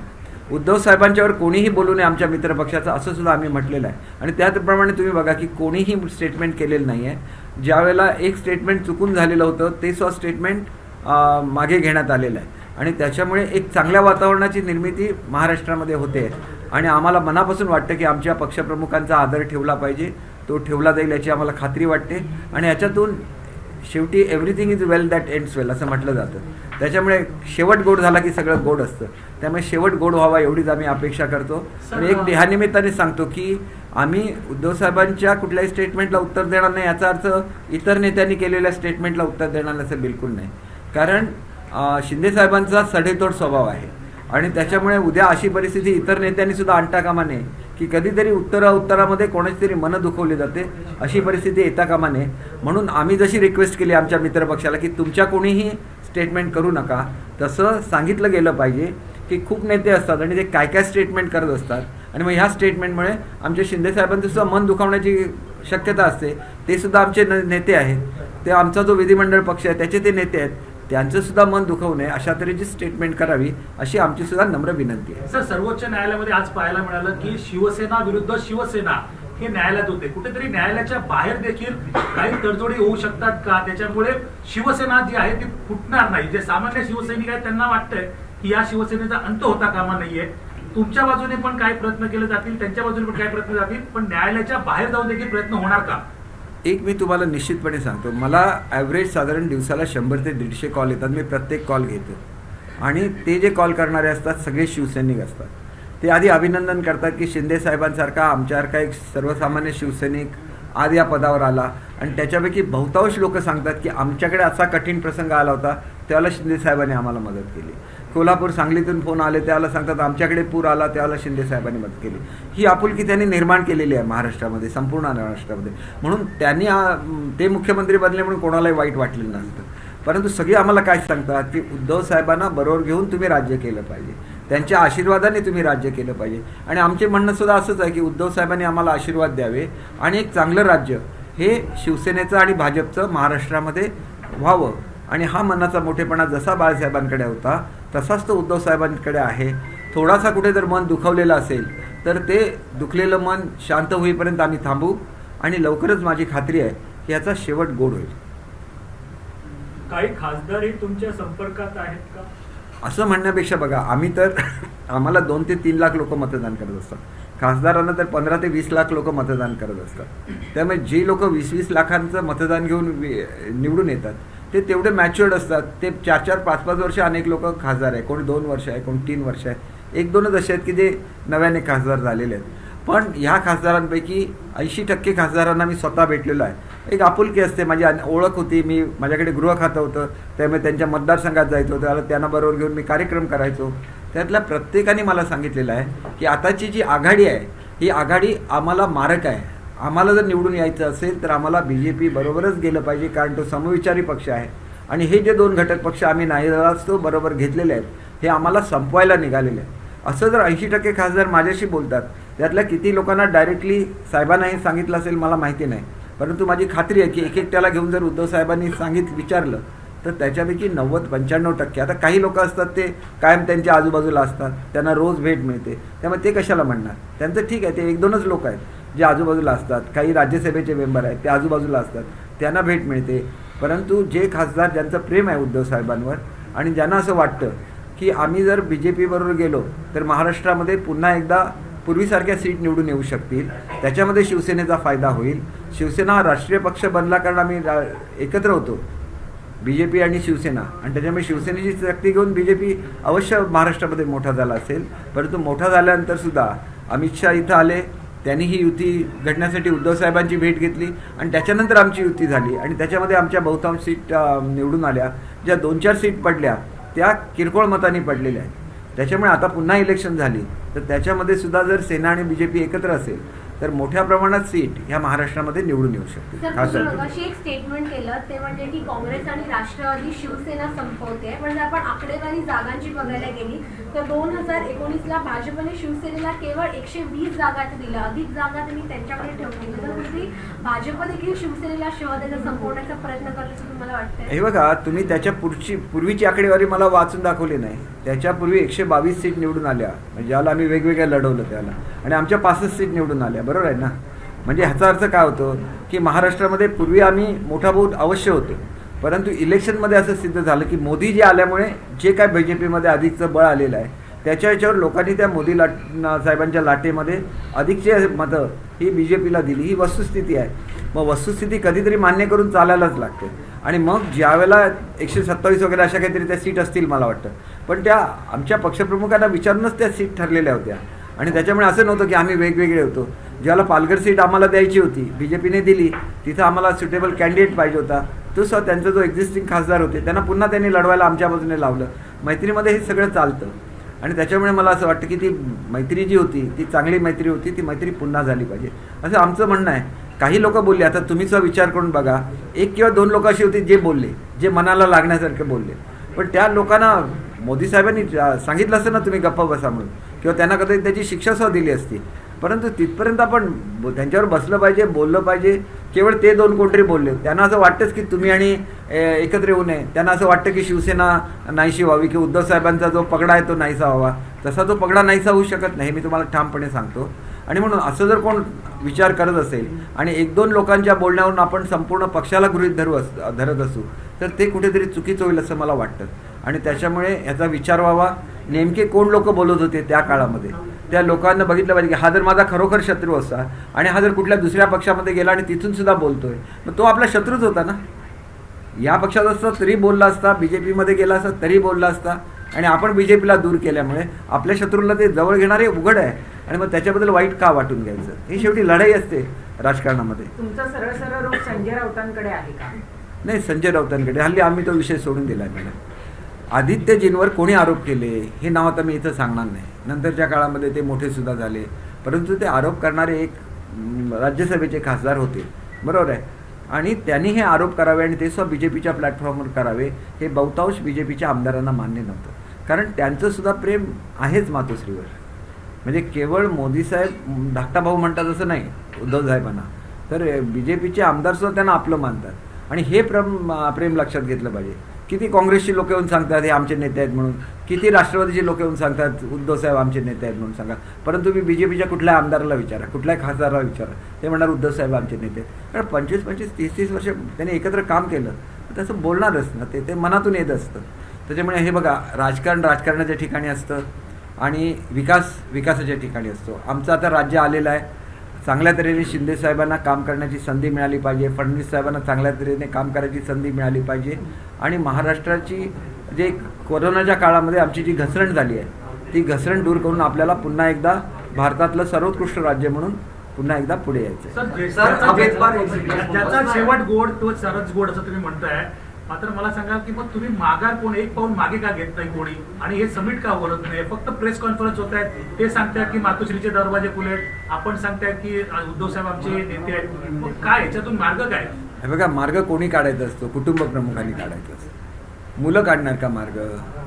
उद्धव साहेबांच्यावर कोणीही बोलू नये आमच्या मित्रपक्षाचं, असं सुद्धा आम्ही म्हटलेलं आहे. आणि त्याचप्रमाणे तुम्ही बघा की कोणीही स्टेटमेंट केलेलं नाही आहे. ज्यावेळेला एक स्टेटमेंट चुकून झालेलं होतं ते सुद्धा स्टेटमेंट मागे घेण्यात आलेलं आहे. आणि त्याच्यामुळे एक चांगल्या वातावरणाची निर्मिती महाराष्ट्रामध्ये होते आणि आम्हाला मनापासून वाटतं की आमच्या पक्षप्रमुखांचा आदर ठेवला पाहिजे, तो ठेवला जाईल याची आम्हाला खात्री वाटते. आणि याच्यातून शेवटी everything is well that ends well असं म्हटलं जातं. त्याच्यामुळे शेवट गोड झाला की सगळं गोड असतं, त्यामुळे शेवट गोड व्हावा एवढीच आम्ही अपेक्षा करतो. आणि एक ह्या निमित्ताने सांगतो की आम्ही उद्धव साहेबांच्या कुठल्याही स्टेटमेंटला उत्तर देणार नाही, याचा अर्थ इतर नेत्यांनी केलेल्या स्टेटमेंटला उत्तर देणार असं बिलकुल नाही. कारण शिंदेसाहेबांचा सडेतोड स्वभाव आहे आणि त्याच्यामुळे उद्या अशी परिस्थिती इतर नेत्यांनी सुद्धा आणता कामा नये की कधीतरी उत्तरामध्ये कोणाची तरी मनं दुखवली जाते, अशी परिस्थिती येता कामा नये. म्हणून आम्ही जशी रिक्वेस्ट केली आमच्या मित्रपक्षाला की तुमच्या कोणीही स्टेटमेंट करू नका, तसं सांगितलं गेलं पाहिजे की खूप नेते असतात आणि ते काय काय स्टेटमेंट करत असतात आणि मग ह्या स्टेटमेंटमुळे आमच्या शिंदेसाहेबांचं सुद्धा मन दुखावण्याची शक्यता असते. ते सुद्धा आमचे नेते आहेत, ते आमचा जो विधिमंडळ पक्ष आहे त्याचे ते नेते आहेत, त्यांचं सुद्धा मन दुखवू नये अशा तऱ्हेची स्टेटमेंट करावी अशी आमची सुद्धा नम्र विनंती आहे. सर, सर्वोच्च न्यायालयामध्ये आज पाहायला मिळालं की शिवसेना विरुद्ध शिवसेना हे न्यायालयात होते. कुठेतरी न्यायालयाच्या बाहेर देखील काही तडजोडी होऊ शकतात का? त्याच्यामुळे शिवसेना जी आहे ती फुटणार नाही. जे सामान्य शिवसैनिक आहेत त्यांना वाटतंय की या शिवसेनेचा अंत होता कामा नाहीये. तुमच्या बाजूने पण काही प्रयत्न केले जातील, त्यांच्या बाजूने पण काही प्रयत्न जातील, पण न्यायालयाच्या बाहेर जाऊन देखील प्रयत्न होणार का? एक मी तुम्हाला निश्चितपणे सांगतो, मला ॲव्हरेज साधारण दिवसाला 100 ते 150 कॉल येतात. मी प्रत्येक कॉल घेतो आणि ते जे कॉल करणारे असतात सगळे शिवसैनिक असतात. ते आधी अभिनंदन करतात की शिंदे साहेबांसारखा आमच्यासारखा एक सर्वसामान्य शिवसैनिक आज या पदावर आला. आणि त्याच्यापैकी बहुतांश लोक सांगतात की आमच्याकडे असा कठीण प्रसंग आला होता त्यावेळेला शिंदे साहेबांनी आम्हाला मदत केली. कोल्हापूर सांगलीतून फोन आले त्यावेळेला सांगतात आमच्याकडे पूर आला त्यावेळेला शिंदे साहेबांनी मदत केली. ही आपुलकी त्यांनी निर्माण केलेली आहे महाराष्ट्रामध्ये, संपूर्ण महाराष्ट्रामध्ये. म्हणून त्यांनी ते मुख्यमंत्री बनले म्हणून कोणालाही वाईट वाटलेलं नसतं. परंतु सगळे आम्हाला काय सांगतात की उद्धव साहेबांना बरोबर घेऊन तुम्ही राज्य केलं पाहिजे, त्यांच्या आशीर्वादाने तुम्ही राज्य केलं पाहिजे. आणि आमचे म्हणणं सुद्धा असंच आहे की उद्धव साहेबांनी आम्हाला आशीर्वाद द्यावे आणि एक चांगलं राज्य हे शिवसेनेचं आणि भाजपचं महाराष्ट्रामध्ये व्हावं. आणि हा मनाचा मोठेपणा जसा बाळासाहेबांकडे होता तसाच तो उद्धव साहेबांकडे आहे. थोडासा कुठे जर मन दुखावलेलं असेल तर ते दुखलेलं मन शांत होईपर्यंत आम्ही थांबू आणि लवकरच माझी खात्री आहे की याचा शेवट गोड होईल. काही खासदारही तुमच्या संपर्कात आहेत का? असं म्हणण्यापेक्षा बघा, आम्ही तर आम्हाला 2 ते 3 लाख लोक मतदान करत असतात. खासदारांना तर 15 ते 20 लाख लोक मतदान करत असतात. त्यामुळे जे लोक 20-20 लाखांचं मतदान घेऊन निवडून येतात ते तेवढे मॅच्युअर्ड असतात. ते 4-4, 5-5 वर्ष अनेक लोक खासदार आहे, कोणी 2 वर्ष आहे, कोणी 3 वर्ष आहे. 1-2च असे आहेत की जे नव्याने खासदार झालेले आहेत. पण ह्या खासदारांपैकी 80% खासदारांना मी स्वतः भेटलेलो आहे. एक आपुलकी असते, माझी ओळख होती, माझ्याकडे गृह खातं होतं, त्यामुळे त्यांच्या मतदारसंघात जायचं होतं, त्याला बरोबर घेऊन मी कार्यक्रम करायचो. त्यातल्या प्रत्येकाने मला सांगितलेलं आहे की आताची जी आघाडी आहे ही आघाडी आम्हाला मारक आहे. आम्हाला जर निवडून यायचं असेल तर आम्हाला BJP बरोबरच गेलं पाहिजे, कारण तो समविचारी पक्ष आहे. आणि हे जे 2 घटक पक्ष आम्ही नाईलाजास्तव बरोबर घेतलेले आहेत हे आम्हाला संपवायला निघालेले आहेत. असं जर 80% खासदार माझ्याशी बोलतात, त्यातल्या किती लोकांना डायरेक्टली साहेबांनाही सांगितलं असेल मला माहिती नाही, परंतु माझी खात्री आहे की एकट्याला घेऊन जर उद्धव साहेबांनी विचारलं तर त्याच्यापैकी 90-95%. आता काही लोक असतात ते कायम त्यांच्या आजूबाजूला असतात, त्यांना रोज भेट मिळते, त्यामुळे ते कशाला म्हणणार. त्यांचं ठीक आहे, ते 1-2च लोक आहेत जे आजूबाजूला असतात. काही राज्यसभेचे मेंबर आहेत ते आजूबाजूला असतात, त्यांना भेट मिळते. परंतु जे खासदार ज्यांचं प्रेम आहे उद्धव साहेबांवर आणि ज्यांना असं वाटतं की आम्ही जर BJP बरोबर गेलो तर महाराष्ट्रामध्ये पुन्हा एकदा पूर्वीसारख्या सीट निवडून येऊ शकतील, त्याच्यामध्ये शिवसेनेचा फायदा होईल. शिवसेना हा राष्ट्रीय पक्ष बनला कारण आम्ही एकत्र होतो BJP आणि शिवसेना, आणि त्याच्यामुळे शिवसेनेची शक्ती घेऊन BJP अवश्य महाराष्ट्रामध्ये मोठा झाला असेल. परंतु मोठा झाल्यानंतर सुद्धा अमित शहा इथं आले, त्यांनी ही युती घडण्यासाठी उद्धव साहेबांची भेट घेतली आणि त्याच्यानंतर आमची युती झाली आणि त्याच्यामध्ये आमच्या बहुतांश सीट निवडून आल्या. ज्या 2-4 सीट पडल्या त्या किरकोळ मतांनी पडलेल्या आहेत. त्याच्यामुळे आता पुन्हा इलेक्शन झाली तर त्याच्यामध्ये सुद्धा जर सेना आणि BJP एकत्र असेल तर मोठ्या प्रमाणात सीट ह्या महाराष्ट्रामध्ये निवडून येऊ शकते. सर, मगाशी एक स्टेटमेंट केलं ते म्हणजे की काँग्रेस आणि राष्ट्रवादी शिवसेना संपवते. म्हणजे आपण आकडेवारी जागांची बघायला गेली तर 2019ला भाजपने शिवसेनेला केवळ 120 जागा दिल्या, अधिक जागा त्यांनी त्यांच्याकडे ठेवली. तर कुठेतरी भाजप देखील शिवसेनेला शिवसेना संपवण्याचा प्रयत्न करत असं तुम्हाला वाटतं? हे बघा, तुम्ही त्याच्या पूर्वीची आकडेवारी मला वाचून दाखवली नाही. त्याच्यापूर्वी 122 सीट निवडून आल्या, म्हणजे ज्याला आम्ही वेगवेगळ्या लढवलं त्याला, आणि आमच्या 65 सीट निवडून आल्या. बरोबर आहे ना? म्हणजे ह्याचा अर्थ काय होतो की महाराष्ट्रामध्ये पूर्वी आम्ही मोठा बहुत अवश्य होतो, परंतु इलेक्शनमध्ये असं सिद्ध झालं की मोदी जे आल्यामुळे जे काय BJPमध्ये अधिकचं बळ आलेलं आहे त्याच्या ह्याच्यावर लोकांनी त्या मोदी साहेबांच्या लाटेमध्ये अधिकचे मतं ही BJPला दिली. ही वस्तुस्थिती आहे. मग वस्तुस्थिती कधीतरी मान्य करून चालायलाच लागते. आणि मग ज्यावेळेला 127 वगैरे अशा काहीतरी त्या सीट असतील मला वाटतं, पण त्या आमच्या पक्षप्रमुखांना विचारूनच त्या सीट ठरलेल्या होत्या. आणि त्याच्यामुळे असं नव्हतं की आम्ही वेगवेगळे होतो. ज्याला पालघर सीट आम्हाला द्यायची होती BJPने दिली, तिथं आम्हाला सुटेबल कॅन्डिडेट पाहिजे होता, तो सर त्यांचा जो एक्झिस्टिंग खासदार होते त्यांना पुन्हा त्यांनी लढवायला आमच्या बाजूने लावलं. मैत्रीमध्ये हे सगळं चालतं आणि त्याच्यामुळे मला असं वाटतं की ती मैत्री जी होती ती चांगली मैत्री होती, ती मैत्री पुन्हा झाली पाहिजे असं आमचं म्हणणं आहे. काही लोक बोलले, आता तुम्हीचा विचार करून बघा, 1 किंवा 2 लोक अशी होती जे बोलले, जे मनाला लागण्यासारखे बोलले, पण त्या लोकांना मोदी साहेबांनी सांगितलं असतं ना तुम्ही गप्पा बसा म्हणून, किंवा त्यांना कधी त्याची शिक्षा सुद्धा दिली असती. परंतु तिथपर्यंत आपण त्यांच्यावर बसलं पाहिजे, बोललं पाहिजे. केवळ ते दोन कोणतरी बोलले, त्यांना असं वाटतंच की तुम्ही आणि एकत्र येऊ नये. त्यांना असं वाटतं की शिवसेना नाहीशी व्हावी, की उद्धव साहेबांचा जो पगडा आहे तो नाहीसा व्हावा. तसा तो पगडा नाहीसा होऊ शकत नाही, मी तुम्हाला ठामपणे सांगतो. आणि म्हणून असं जर कोण विचार करत असेल आणि एक दोन लोकांच्या बोलण्यावरून आपण संपूर्ण पक्षाला गृहीत धरत असू, तर ते कुठेतरी चुकीचं होईल असं मला वाटतं. आणि त्याच्यामुळे याचा विचार व्हावा, नेमके कोण लोक बोलत होते त्या काळामध्ये. त्या लोकांना बघितलं पाहिजे की हा जर माझा खरोखर शत्रू असता आणि हा जर कुठल्या दुसऱ्या पक्षामध्ये गेला आणि तिथून सुद्धा बोलतोय, मग तो आपला शत्रूच होता ना. या पक्षात असता तरी बोलला असता, BJPमध्ये गेला असता तरी बोलला असता. आणि आपण BJPला दूर केल्यामुळे आपल्या शत्रूला ते जवळ घेणारे उघड आहे. आणि मग त्याच्याबद्दल वाईट का वाटून घ्यायचं. ही शेवटी लढाई असते राजकारणामध्ये. तुमचा सरळ सरळ रोग संजय राऊतांकडे आहे का? नाही, संजय राऊतांकडे हल्ली आम्ही तो विषय सोडून दिला आहे. आदित्यजींवर कोणी आरोप केले हे नाव आता मी इथं सांगणार नाही. नंतरच्या काळामध्ये ते मोठे सुद्धा झाले, परंतु ते आरोप करणारे एक राज्यसभेचे खासदार होते, बरोबर आहे. आणि त्यांनी हे आरोप करावे आणि ते सुद्धा BJPच्या प्लॅटफॉर्मवर करावे हे बहुतांश BJPच्या आमदारांना मान्य नव्हतं. कारण त्यांचं सुद्धा प्रेम आहेच मातोश्रीवर. म्हणजे केवळ मोदी साहेब धाकटा भाऊ म्हणतात असं नाही उद्धव साहेबांना, तर BJPचे आमदार सुद्धा त्यांना आपलं मानतात. आणि हे प्रेम लक्षात घेतलं पाहिजे. किती काँग्रेसची लोक येऊन सांगतात हे आमचे नेते आहेत म्हणून, किती राष्ट्रवादीचे लोक येऊन सांगतात उद्धव साहेब आमचे नेते आहेत म्हणून सांगा. परंतु मी BJPच्या कुठल्या आमदाराला विचारा, कुठल्या खासदाराला विचारा, ते म्हणणार उद्धव साहेब आमचे नेते आहेत. कारण 25-25, 30-30 वर्ष त्यांनी एकत्र काम केलं, तसं बोलणारच ना. ते मनातून येत असतं. त्याच्यामुळे हे बघा, राजकारणाच्या ठिकाणी असतं आणि विकासाच्या ठिकाणी असतो. आमचं आता राज्य आलेलं आहे. चांगल्या तऱ्हेने शिंदे साहेबांना काम करण्याची संधी मिळाली पाहिजे, फडणवीस साहेबांना चांगल्या तऱ्हेने काम करायची संधी मिळाली पाहिजे. आणि महाराष्ट्राची जे कोरोनाच्या काळामध्ये आमची जी घसरण झाली आहे, ती घसरण दूर करून आपल्याला पुन्हा एकदा भारतातलं सर्वोत्कृष्ट राज्य म्हणून पुन्हा एकदा पुढे यायचं. ज्याचा शेवट गोड तो सरच गोड असं तुम्ही म्हणताय. मात्र मला सांगा की मग तुम्ही माघार कोण एक पाऊल मागे का घेत नाही कोणी, आणि हे समिट का बोलत नाही? फक्त प्रेस कॉन्फरन्स होत आहेत, ते सांगतात की मातोश्रीचे दरवाजे खुले आहेत, आपण सांगताय की उद्धव साहेब आमचे नेते आहेत. मग काय याच्यातून मार्ग काय? हे बघा, मार्ग कोणी काढायचा असतो? कुटुंब प्रमुखांनी काढायचा असतो. मुलं काढणार का मार्ग?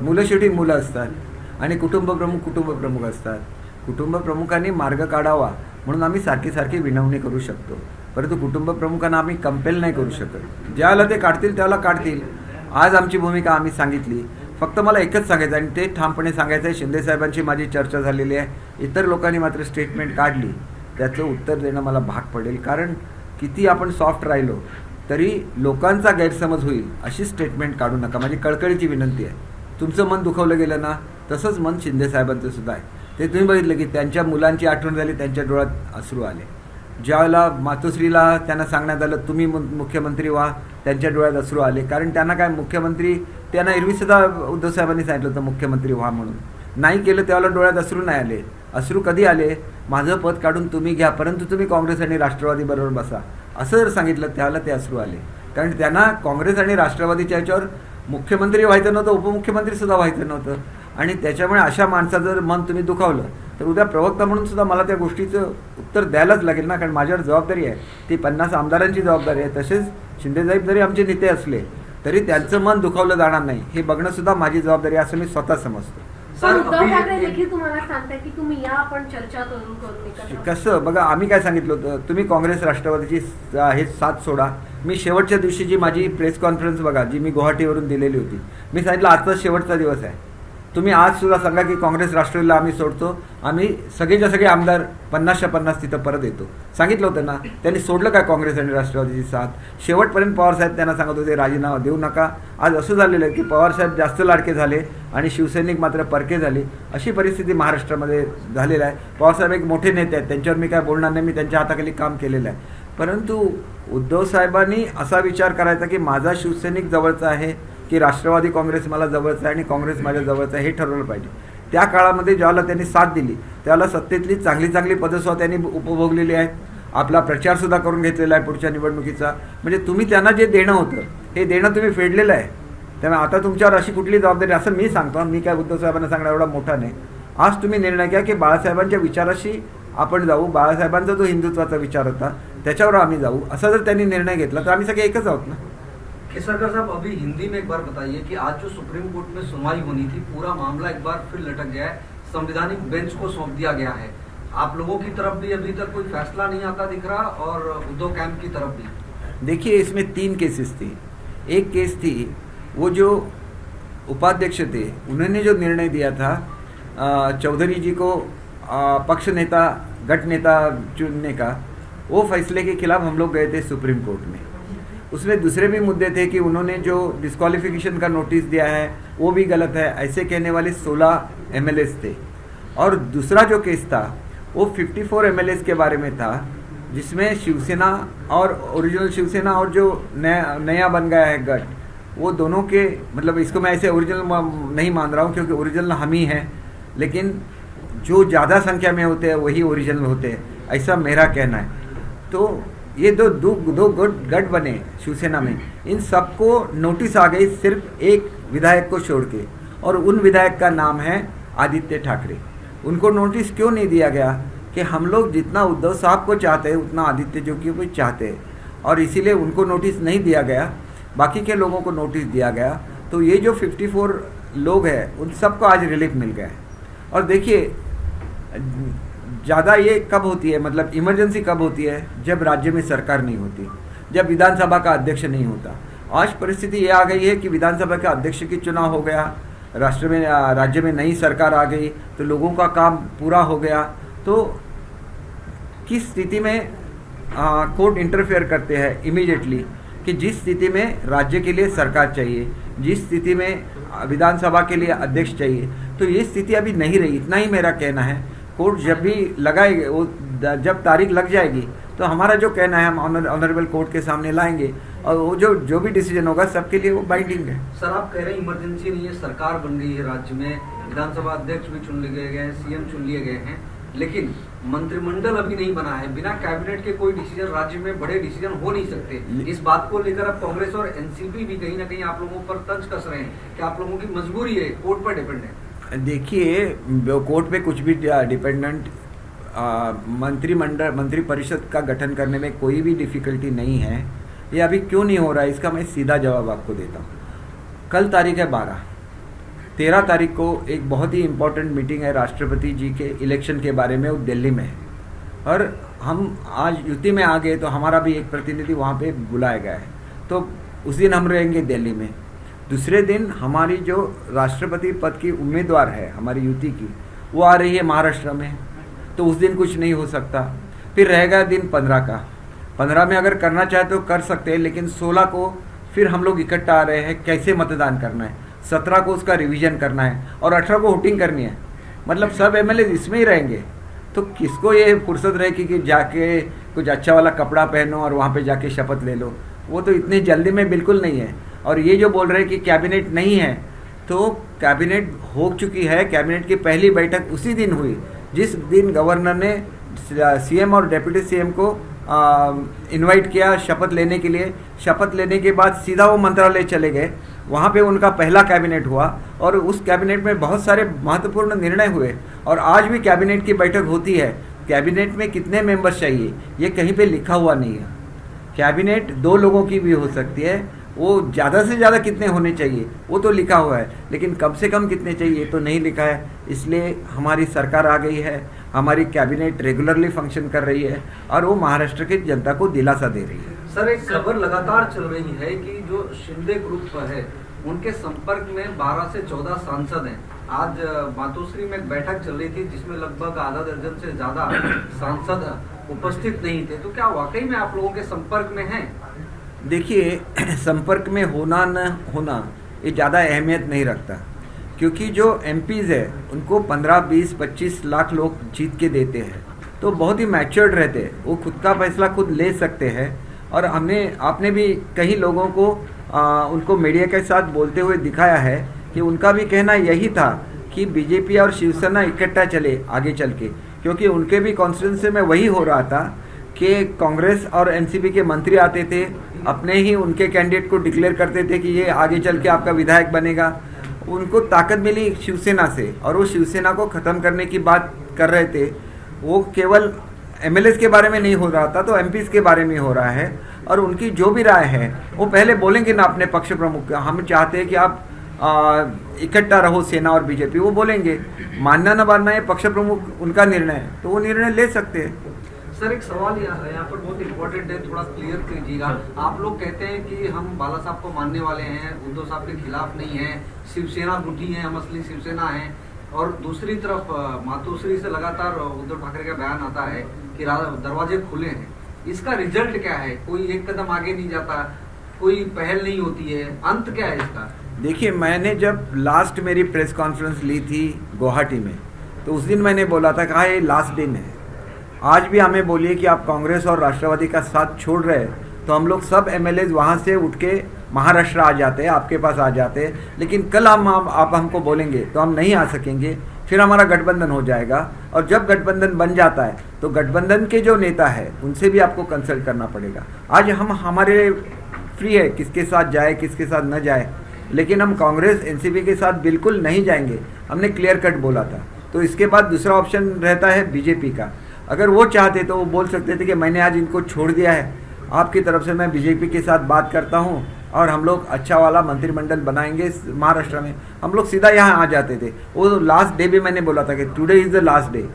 मुलं शेवटी मुलं असतात आणि कुटुंब प्रमुख असतात. कुटुंब प्रमुखांनी मार्ग काढावा म्हणून आम्ही सारखी विनवणी करू शकतो, परंतु कुटुंब प्रमुखांना आम्ही कंपेल नाही करू शकत. ज्याला ते काढतील त्याला काढतील. आज आमची भूमिका आम्ही सांगितली. फक्त मला एकच सांगायचं आणि ते ठामपणे सांगायचं आहे, शिंदे साहेबांची माझी चर्चा झालेली आहे. इतर लोकांनी मात्र स्टेटमेंट काढली, त्याचं उत्तर देणं मला भाग पडेल. कारण किती आपण सॉफ्ट राहिलो तरी लोकांचा गैरसमज होईल अशी स्टेटमेंट काढू नका. माझी कळकळीची विनंती आहे. तुमचं मन दुखवलं गेलं ना, तसंच मन शिंदे साहेबांचं सुद्धा आहे. ते तुम्ही बघितलं की त्यांच्या मुलांची आठवण झाली, त्यांच्या डोळ्यात अश्रू आले. ज्यावेळेला मातोश्रीला त्यांना सांगण्यात आलं तुम्ही मुख्यमंत्री व्हा, त्यांच्या डोळ्यात अश्रू आले. कारण त्यांना काय मुख्यमंत्री, त्यांना एरवीसुद्धा उद्धव साहेबांनी सांगितलं होतं मुख्यमंत्री व्हा म्हणून. नाही केलं त्यावेळेला डोळ्यात अश्रू नाही आले. अश्रू कधी आले? माझं पद काढून तुम्ही घ्या, परंतु तुम्ही काँग्रेस आणि राष्ट्रवादीबरोबर बसा, असं जर सांगितलं त्यावेळेला ते अश्रू आले. कारण त्यांना काँग्रेस आणि राष्ट्रवादीच्या याच्यावर मुख्यमंत्री व्हायचं नव्हतं, उपमुख्यमंत्रीसुद्धा व्हायचं नव्हतं. आणि त्याच्यामुळे अशा माणसाचं जर मन तुम्ही दुखावलं तर उद्या प्रवक्ता म्हणून सुद्धा मला त्या गोष्टीचं उत्तर द्यायलाच लागेल ना. कारण माझ्यावर जबाबदारी आहे, ती 50 आमदारांची जबाबदारी आहे. तसेच शिंदेसाहेब जरी आमचे नेते असले तरी त्यांचं मन दुखावलं जाणार नाही हे बघणं सुद्धा माझी जबाबदारी आहे, असं मी स्वतः समजतो. पण उद्धव ठाकरे देखील तुम्हाला सांगताय की तुम्ही या आपण चर्चा करून कसं बघा, आम्ही काय सांगितलं होतं, तुम्ही काँग्रेस राष्ट्रवादीची हे साथ सोडा. मी शेवटच्या दिवशी जी माझी प्रेस कॉन्फरन्स बघा, जी मी गुवाहाटीवरून दिलेली होती, मी सांगितलं आजचा शेवटचा दिवस आहे. तुम्ही आज सुद्धा सांगा की काँग्रेस राष्ट्रवादीला आम्ही सोडतो, आम्ही सगळेच्या सगळे आमदार 50च्या 50 तिथं परत येतो. सांगितलं होतं ना. त्यांनी सोडलं काय काँग्रेस आणि राष्ट्रवादीची साथ? शेवटपर्यंत पवारसाहेब त्यांना सांगत होते राजीनामा देऊ नका. आज असं झालेलं आहे की पवारसाहेब जास्त लाडके झाले आणि शिवसैनिक मात्र परके झाले. अशी परिस्थिती महाराष्ट्रामध्ये झालेली आहे. पवारसाहेब एक मोठे नेते आहेत, त्यांच्यावर मी काय बोलणार नाही, मी त्यांच्या हाताखाली काम केलेलं आहे. परंतु उद्धव साहेबांनी असा विचार करायचा की माझा शिवसैनिक जवळचा आहे की राष्ट्रवादी काँग्रेस मला जवळचं आहे आणि काँग्रेस माझ्या जवळचं आहे, हे ठरवलं पाहिजे. त्या काळामध्ये ज्यावेळेला त्यांनी साथ दिली त्यावेळेला सत्तेतली चांगली पदसुद्धा त्यांनी उपभोगलेली आहेत. आपला प्रचारसुद्धा करून घेतलेला आहे पुढच्या निवडणुकीचा. म्हणजे तुम्ही त्यांना जे देणं होतं हे देणं तुम्ही फेडलेलं आहे. त्यामुळे आता तुमच्यावर अशी कुठली जबाबदारी, असं मी सांगतो, मी काय उद्धव साहेबांना सांगणार एवढा मोठा नाही. आज तुम्ही निर्णय घ्या की बाळासाहेबांच्या विचाराशी आपण जाऊ, बाळासाहेबांचा जो हिंदुत्वाचा विचार होता त्याच्यावर आम्ही जाऊ, असा जर त्यांनी निर्णय घेतला तर आम्ही सगळे एकच आहोत ना. केसरकर साहब, अभी हिंदी में एक बार बताइए कि आज जो सुप्रीम कोर्ट में सुनवाई होनी थी, पूरा मामला एक बार फिर लटक गया है, संवैधानिक बेंच को सौंप दिया गया है. आप लोगों की तरफ भी अभी तक कोई फैसला नहीं आता दिख रहा और उद्धव कैंप की तरफ भी। देखिए, इसमें 3 केसेस थी। एक केस थी वो जो उपाध्यक्ष थे, उन्होंने जो निर्णय दिया था चौधरी जी को पक्ष नेता गठ नेता चुनने का, वो फैसले के खिलाफ हम लोग गए थे सुप्रीम कोर्ट में। उसमें दूसरे भी मुद्दे थे कि उन्होंने जो डिस्क्वालिफिकेशन का नोटिस दिया है वो भी गलत है, ऐसे कहने वाले 16 MLAs थे। और दूसरा जो केस था वो 54 MLAs के बारे में था, जिसमें शिवसेना और ओरिजिनल शिवसेना और जो नया बन गया है गठ, वो दोनों के, मतलब इसको मैं ऐसे ओरिजिनल नहीं मान रहा हूँ क्योंकि ओरिजिनल हम ही हैं, लेकिन जो ज़्यादा संख्या में होते हैं वही ओरिजिनल होते हैं, ऐसा मेरा कहना है। तो ये दो गठ बने शिवसेना में, इन सबको नोटिस आ गई सिर्फ एक विधायक को छोड़ के, और उन विधायक का नाम है आदित्य ठाकरे। उनको नोटिस क्यों नहीं दिया गया कि हम लोग जितना उद्धव साहब को चाहते हैं उतना आदित्य जो कि वो चाहते हैं, और इसीलिए उनको नोटिस नहीं दिया गया, बाकी के लोगों को नोटिस दिया गया। तो ये जो 54 लोग हैं उन सबको आज रिलीफ मिल गया है। और देखिए, ज़्यादा ये कब होती है, मतलब इमरजेंसी कब होती है, जब राज्य में सरकार नहीं होती, जब विधानसभा का अध्यक्ष नहीं होता। आज परिस्थिति ये आ गई है कि विधानसभा का अध्यक्ष की चुनाव हो गया, राज्य में नई सरकार आ गई, तो लोगों का काम पूरा हो गया। तो किस स्थिति में कोर्ट इंटरफेयर करते हैं इमीडिएटली, कि जिस स्थिति में राज्य के लिए सरकार चाहिए, जिस स्थिति में विधानसभा के लिए अध्यक्ष चाहिए, तो ये स्थिति अभी नहीं रही। इतना ही मेरा कहना है। कोर्ट जब भी लगाएगी, वो जब तारीख लग जाएगी, तो हमारा जो कहना है हम ऑनरेबल कोर्ट के सामने लाएंगे, और वो जो भी डिसीजन होगा सबके लिए वो बाइंडिंग है। सर, आप कह रहे हैं इमरजेंसी नहीं है, सरकार बन गई है राज्य में, विधानसभा अध्यक्ष भी चुन लिए गए हैं, CM चुन लिए गए हैं, लेकिन मंत्रिमंडल अभी नहीं बना है। बिना कैबिनेट के कोई डिसीजन राज्य में बड़े डिसीजन हो नहीं सकते। इस बात को लेकर अब कांग्रेस और एनसीपी भी कहीं ना कहीं आप लोगों पर तंज कस रहे हैं कि आप लोगों की मजबूरी है, कोर्ट पर डिपेंड है। देखिए, कोर्ट पे कुछ भी डिपेंडेंट, मंत्री परिषद का गठन करने में कोई भी डिफिकल्टी नहीं है। ये अभी क्यों नहीं हो रहा है, इसका मैं सीधा जवाब आपको देता हूँ। कल तारीख है 13 तारीख को एक बहुत ही इम्पोर्टेंट मीटिंग है राष्ट्रपति जी के इलेक्शन के बारे में, वो दिल्ली में है, और हम आज युति में आ गए तो हमारा भी एक प्रतिनिधि वहाँ पे बुलाया गया है। तो उस दिन हम रहेंगे दिल्ली में। दूसरे दिन हमारी जो राष्ट्रपति पद की उम्मीदवार है हमारी युति की, वो आ रही है महाराष्ट्र में, तो उस दिन कुछ नहीं हो सकता। फिर रहेगा दिन 15 का। 15 में अगर करना चाहे तो कर सकते हैं, लेकिन 16 को फिर हम लोग इकट्ठा आ रहे हैं, कैसे मतदान करना है, 17 को उसका रिवीजन करना है, और 18 को वोटिंग करनी है। मतलब सब MLA इसमें ही रहेंगे। तो किसको ये फुर्सत रहेगी कि जाके कुछ अच्छा वाला कपड़ा पहनो और वहाँ पे जाके शपथ ले लो, वो तो इतनी जल्दी में बिल्कुल नहीं है। और ये जो बोल रहे हैं कि कैबिनेट नहीं है, तो कैबिनेट हो चुकी है। कैबिनेट की पहली बैठक उसी दिन हुई जिस दिन गवर्नर ने CM और डिप्टी CM को इनवाइट किया शपथ लेने के लिए। शपथ लेने के बाद सीधा वो मंत्रालय चले गए, वहाँ पे उनका पहला कैबिनेट हुआ, और उस कैबिनेट में बहुत सारे महत्वपूर्ण निर्णय हुए। और आज भी कैबिनेट की बैठक होती है। कैबिनेट में कितने मेंबर्स चाहिए ये कहीं पे लिखा हुआ नहीं है। कैबिनेट 2 लोगों की भी हो सकती है, वो ज़्यादा से ज़्यादा कितने होने चाहिए वो तो लिखा हुआ है, लेकिन कम से कम कितने चाहिए तो नहीं लिखा है। इसलिए हमारी सरकार आ गई है, हमारी कैबिनेट रेगुलरली फंक्शन कर रही है, और वो महाराष्ट्र की जनता को दिलासा दे रही है। सर, एक खबर लगातार चल रही है कि जो शिंदे ग्रुप है उनके संपर्क में 12 से 14 सांसद हैं। आज मातोश्री में एक बैठक चल रही थी जिसमें लगभग आधा दर्जन से ज्यादा सांसद उपस्थित नहीं थे। तो क्या वाकई में आप लोगों के संपर्क में हैं? देखिए, संपर्क में होना न होना ये ज़्यादा अहमियत नहीं रखता, क्योंकि जो MPs है उनको 15, 20, 25 लाख लोग जीत के देते हैं, तो बहुत ही मैच्योर्ड रहते हैं, वो खुद का फैसला खुद ले सकते हैं। और आपने भी कई लोगों को उनको मीडिया के साथ बोलते हुए दिखाया है कि उनका भी कहना यही था कि बीजेपी और शिवसेना इकट्ठा चले आगे चल के, क्योंकि उनके भी कॉन्स्टिट्यूंसी में वही हो रहा था कि कांग्रेस और एनसीपी के मंत्री आते थे, अपने ही उनके कैंडिडेट को डिक्लेयर करते थे कि ये आगे चल के आपका विधायक बनेगा। उनको ताकत मिली शिवसेना से, और वो शिवसेना को ख़त्म करने की बात कर रहे थे। वो केवल MLAs के बारे में नहीं हो रहा था, तो MPs के बारे में हो रहा है। और उनकी जो भी राय है वो पहले बोलेंगे ना अपने पक्ष प्रमुख, हम चाहते हैं कि आप इकट्ठा रहो सेना और बीजेपी, वो बोलेंगे। मानना न मानना ये पक्ष प्रमुख उनका निर्णय है, तो वो निर्णय ले सकते हैं। सर एक सवाल यहाँ पर बहुत इम्पोर्टेंट है, थोड़ा क्लियर कीजिएगा। आप लोग कहते हैं कि हम बाला साहब को मानने वाले हैं, उद्धव साहब के खिलाफ नहीं है, शिवसेना रूठी है, हम असली शिवसेना है, और दूसरी तरफ मातोश्री से लगातार उद्धव ठाकरे का बयान आता है कि दरवाजे खुले हैं। इसका रिजल्ट क्या है? कोई एक कदम आगे नहीं जाता, कोई पहल नहीं होती है, अंत क्या है इसका? देखिए, मैंने जब लास्ट मेरी प्रेस कॉन्फ्रेंस ली थी गुवाहाटी में, तो उस दिन मैंने बोला था कहा ये लास्ट दिन है। आज भी हमें बोलिए कि आप कांग्रेस और राष्ट्रवादी का साथ छोड़ रहे हैं, तो हम लोग सब एमएलए वहाँ से उठ के महाराष्ट्र आ जाते हैं, आपके पास आ जाते हैं। लेकिन कल आप हमको बोलेंगे तो हम नहीं आ सकेंगे, फिर हमारा गठबंधन हो जाएगा। और जब गठबंधन बन जाता है तो गठबंधन के जो नेता है उनसे भी आपको कंसल्ट करना पड़ेगा। आज हमारे फ्री है किसके साथ जाए किसके साथ न जाए, लेकिन हम कांग्रेस एनसीपी के साथ बिल्कुल नहीं जाएंगे, हमने क्लियर कट बोला था। तो इसके बाद दूसरा ऑप्शन रहता है बीजेपी का। अगर वो चाहते तो वो बोल सकते थे कि मैंने आज इनको छोड़ दिया है, आपकी तरफ से मैं बीजेपी के साथ बात करता हूँ और हम लोग अच्छा वाला मंत्रिमंडल बनाएंगे महाराष्ट्र में, हम लोग सीधा यहाँ आ जाते थे। वो लास्ट डे भी मैंने बोला था कि today is the last day.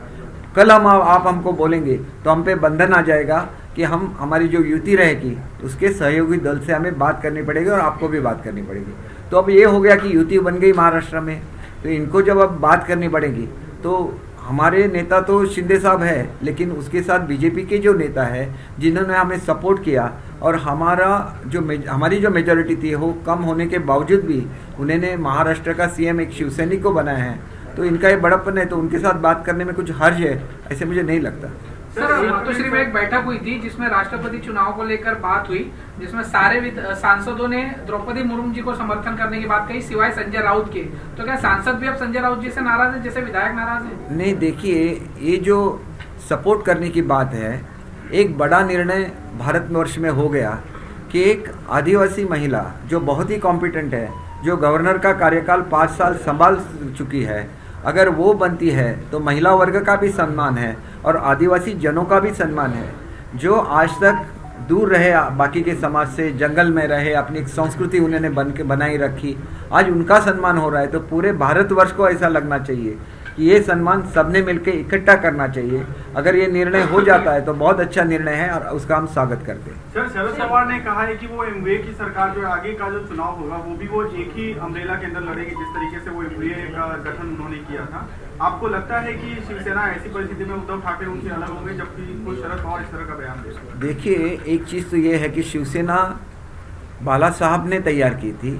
कल आप हमको बोलेंगे तो हम पे बंधन आ जाएगा कि हम हमारी जो युति रहेगी उसके सहयोगी दल से हमें बात करनी पड़ेगी और आपको भी बात करनी पड़ेगी। तो अब ये हो गया कि युति बन गई महाराष्ट्र में, तो इनको जब अब बात करनी पड़ेगी तो हमारे नेता तो शिंदे साहब है, लेकिन उसके साथ बीजेपी के जो नेता है जिन्होंने हमें सपोर्ट किया और हमारी जो मेजॉरिटी थी वो कम होने के बावजूद भी उन्होंने महाराष्ट्र का सीएम एक शिवसैनिक को बनाया है, तो इनका ये बड़प्पन है, तो उनके साथ बात करने में कुछ हर्ज है ऐसे मुझे नहीं लगता। सर, मातोश्री में एक बैठक हुई थी जिसमें राष्ट्रपति चुनाव को लेकर बात हुई, जिसमें सारे सांसदों ने द्रौपदी मुर्मू जी को समर्थन करने की बात कही सिवाय संजय राउत के। तो क्या सांसद भी अब संजय राउत जी से नाराज है जैसे विधायक नाराज है? नहीं, देखिए, ये जो सपोर्ट करने की बात है, एक बड़ा निर्णय भारतवर्ष में हो गया कि एक आदिवासी महिला जो बहुत ही कॉम्पिटेंट है, जो गवर्नर का कार्यकाल 5 साल संभाल चुकी है, अगर वो बनती है तो महिला वर्ग का भी सम्मान है और आदिवासी जनों का भी सम्मान है, जो आज तक दूर रहे बाकी के समाज से, जंगल में रहे, अपनी संस्कृति उन्होंने बनाई रखी, आज उनका सम्मान हो रहा है। तो पूरे भारतवर्ष को ऐसा लगना चाहिए कि ये सम्मान सबने मिलकर इकट्ठा करना चाहिए। अगर ये निर्णय हो जाता है तो बहुत अच्छा निर्णय है और उसका हम स्वागत करते हैं। सर, शरद पवार ने कहा है कि वो एमवीए की सरकार जो आगे का जो चुनाव होगा वो भी वो एक ही अम्ब्रेला के अंदर लड़ेगी, जिस तरीके से वो एमवीए का गठन उन्होंने किया था। आपको लगता है कि शिवसेना ऐसी परिस्थिति में उद्धव ठाकरे उनसे अलग होंगे जबकि वो शरद पवार इस तरह का बयान दे? देखिए, एक चीज़ तो ये है कि शिवसेना बाला साहब ने तैयार की थी,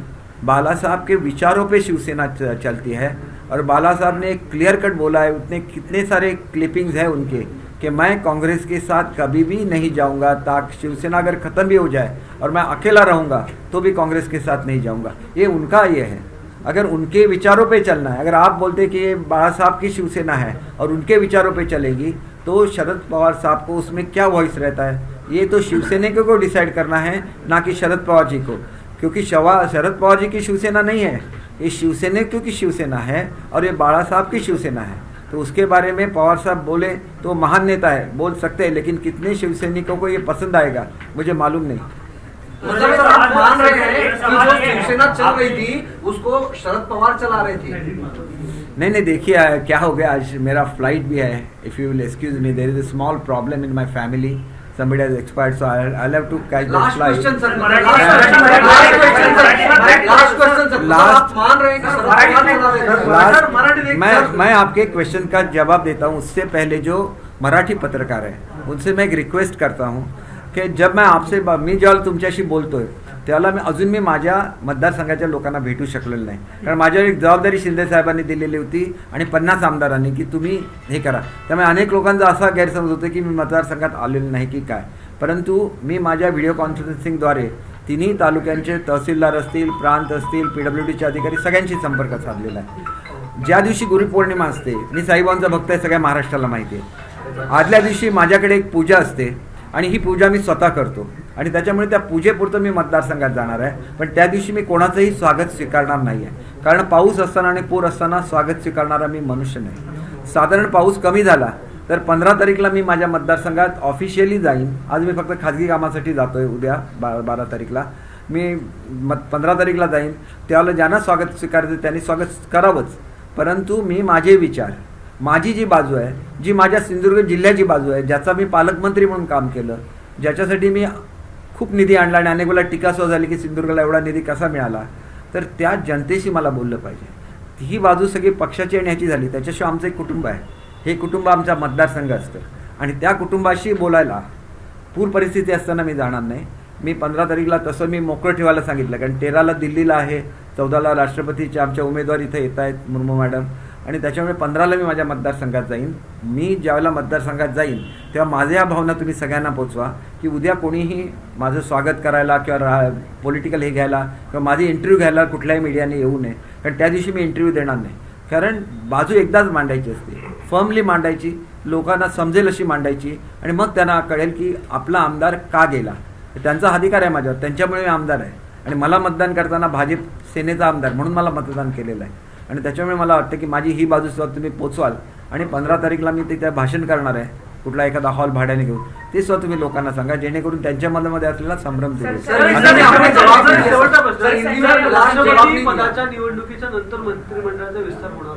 बाला साहब के विचारों पे शिवसेना चलती है और बाला साहब ने एक क्लियर कट बोला है, उतने कितने सारे क्लिपिंग्स हैं उनके कि मैं कांग्रेस के साथ कभी भी नहीं जाऊंगा, ताकि शिवसेना अगर ख़त्म भी हो जाए और मैं अकेला रहूंगा तो भी कांग्रेस के साथ नहीं जाऊंगा। ये उनका ये है, अगर उनके विचारों पे चलना है। अगर आप बोलते कि ये बाला साहब की शिवसेना है और उनके विचारों पे चलेगी तो शरद पवार साहब को उसमें क्या वॉइस रहता है, ये तो शिवसैनिकों को डिसाइड करना है, ना कि शरद पवार जी को, क्योंकि शरद पवार जी की शिवसेना नहीं है, ये शिवसैनिकों की शिवसेना है और ये बाला साहब की शिवसेना है। तो उसके बारे में पवार साहब बोले तो महान नेता है, बोल सकते हैं, लेकिन कितने शिवसैनिकों को ये पसंद आएगा मुझे मालूम नहीं। मतलब सर, आप मान रहे हैं कि जो शिवसेना चल रही थी उसको शरद पवार चला रहे थे? नहीं, देखिए क्या हो गया, आज मेरा फ्लाइट भी है। If you will excuse me, there is a small problem in my family, somebody has expired, so I'll have to catch the flight. Last question, sir. आप मान रहे हैं कि मैं आपके क्वेश्चन का जवाब देता हूँ, उससे पहले जो मराठी पत्रकार है उनसे मैं एक रिक्वेस्ट करता हूँ की जब मैं आपसे मी जेव्हा तुमच्याशी बोलतोय त्याला मी अजून मी माझ्या मतदारसंघाच्या लोकांना भेटू शकलेलो नाही, कारण माझ्यावर एक जबाबदारी शिंदे साहेबांनी दिलेली होती आणि 50 आमदारांनी की तुम्ही हे करा। त्यामुळे अनेक लोकांचा असा गैरसमज होतो की मी मतदारसंघात आलेलो नाही की काय, परंतु मी माझ्या व्हिडिओ कॉन्फरन्सिंगद्वारे तिन्ही तालुक्यांचे तहसीलदार असतील, प्रांत असतील, PWDचे अधिकारी सगळ्यांशी संपर्क साधलेला आहे। ज्या दिवशी गुरुपौर्णिमा असते, मी साईबाबांचा भक्त आहे, सगळ्या महाराष्ट्राला माहिती आहे, आदल्या दिवशी माझ्याकडे एक पूजा असते आणि ही पूजा मी स्वतः करतो आणि त्याच्यामुळे त्या पूजेपुरतं मी मतदारसंघात जाणार आहे, पण त्या दिवशी मी कोणाचंही स्वागत स्वीकारणार नाही आहे, कारण पाऊस असताना आणि पूर असताना स्वागत स्वीकारणारा मी मनुष्य नाही। साधारण पाऊस कमी झाला तर 15 तारीखला मी माझ्या मतदारसंघात ऑफिशियली जाईन, आज मी फक्त खाजगी कामासाठी जातोय, उद्या 12 तारीखला, मी 15 तारीखला जाईन, त्यावेळेला ज्यांना स्वागत स्वीकारायचं त्यांनी स्वागत करावंच. परंतु मी माझे विचार, माझी जी बाजू आहे, जी माझ्या सिंधुदुर्ग जिल्ह्याची बाजू आहे, ज्याचा मी पालकमंत्री म्हणून काम केलं, ज्याच्यासाठी मी खूप निधी आणला आणि अनेक वेळा टीका सुद्धा झाली की सिंधुदुर्गला एवढा निधी कसा मिळाला, तर त्या जनतेशी मला बोललं पाहिजे. ही बाजू सगळी पक्षाची आणि ह्याची झाली. त्याच्याशिवाय आमचं एक कुटुंब आहे, हे कुटुंब आमचा मतदारसंघ असतं आणि त्या कुटुंबाशी बोलायला पूर परिस्थिती असताना मी जाणार नाही. मी 15 तारीखला तसं मी मोकळं ठेवायला सांगितलं, कारण 13ला दिल्लीला आहे, 14ला राष्ट्रपतीचे आमच्या उमेदवार इथे येत आहेत मुर्मू मॅडम, आणि त्याच्यामुळे 15ला मी माझ्या मतदारसंघात जाईन. मी ज्यावेळेला मतदारसंघात जाईन तेव्हा माझ्या या भावना तुम्ही सगळ्यांना पोचवा की उद्या कोणीही माझं स्वागत करायला किंवा पॉलिटिकल हे घ्यायला किंवा माझी इंटरव्ह्यू घ्यायला कुठल्याही मीडियाने येऊ नये, कारण त्या दिवशी मी इंटरव्ह्यू देणार नाही. कारण बाजू एकदाच मांडायची असते, फर्मली मांडायची, लोकांना समजेल अशी मांडायची, आणि मग त्यांना कळेल की आपला आमदार का गेला. त्यांचा अधिकार आहे माझ्यावर, त्यांच्यामुळे मी आमदार आहे आणि मला मतदान करताना भाजप सेनेचा आमदार म्हणून मला मतदान केलेलं आहे. आणि त्याच्यामुळे मला वाटतं की माझी ही बाजू सुद्धा तुम्ही पोचवाल. आणि 15 तारीखला मी तिथे भाषण करणार आहे, कुठला एखादा हॉल भाड्याने घेऊन, ते सुद्धा तुम्ही लोकांना सांगा, जेणेकरून त्यांच्या मनामध्ये असलेला संभ्रम दूर पदाच्या निवडणुकीच्या नंतर मंत्रिमंडळाचा विस्तार होणार.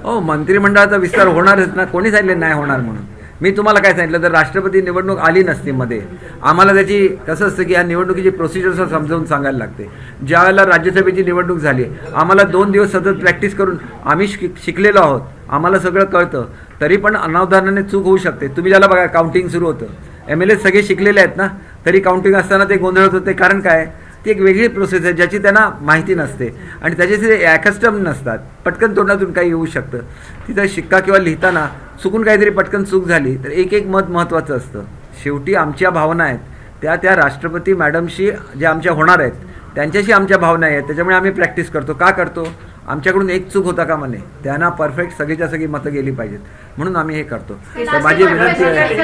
हो, मंत्रिमंडळाचा विस्तार होणारच ना, कोणी सांगितलं नाही होणार म्हणून. मी तुम्हाला काय सांगितलं, तर राष्ट्रपती निवडणूक आली नसती मध्ये, आम्हाला त्याची कसं असतं की या निवडणुकीची प्रोसिजर समजावून सांगायला लागते. ज्या वेळेला राज्यसभेची निवडणूक झाली, आम्हाला 2 दिवस सतत प्रॅक्टिस करून आम्ही शिकलेलो आहोत, आम्हाला सगळं कळतं, तरी पण अनावधानाने चूक होऊ शकते. तुम्ही ज्याला बघा काउंटिंग सुरू होतं, MLA सगळे शिकलेले आहेत ना, तरी काउंटिंग असताना ते गोंधळत होते. कारण काय, ती एक वेगळी प्रोसेस आहे ज्याची त्यांना माहिती नसते आणि त्याच्याशी ॲकस्टम नसतात. पटकन तोंडातून काही येऊ शकतं. तिथं शिक्का किंवा लिहिताना चुकून काहीतरी पटकन चूक झाली तर एक मत महत्त्वाचं असतं. शेवटी आमच्या भावना आहेत त्या राष्ट्रपती मॅडमशी ज्या आमच्या होणार आहेत त्यांच्याशी आमच्या भावना आहेत. त्याच्यामुळे आम्ही प्रॅक्टिस करतो. का करतो, आमच्याकडून एक चूक होता का म्हणे, त्यांना परफेक्ट सगळीच्या सगळी मतं गेली पाहिजेत म्हणून आम्ही हे करतो. तर माझी विनंती आहे.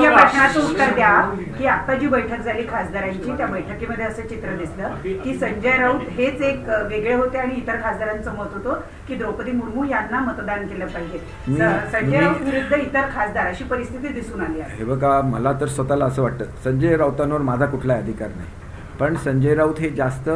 प्रश्नाचं उत्तर द्या की आता जी बैठक झाली खासदारांची, त्या बैठकीमध्ये असं चित्र दिसलं की संजय राऊत हेच एक वेगळे होते आणि इतर खासदारांचं मत होतं की द्रौपदी मुर्मू यांना मतदान केलं पाहिजे. संजय राऊत विरुद्ध इतर खासदार अशी परिस्थिती दिसून आली आहे. हे बघा, मला तर स्वतःला असं वाटतं संजय राऊतांवर माझा कुठलाही अधिकार नाही, पण संजय राऊत हे जास्त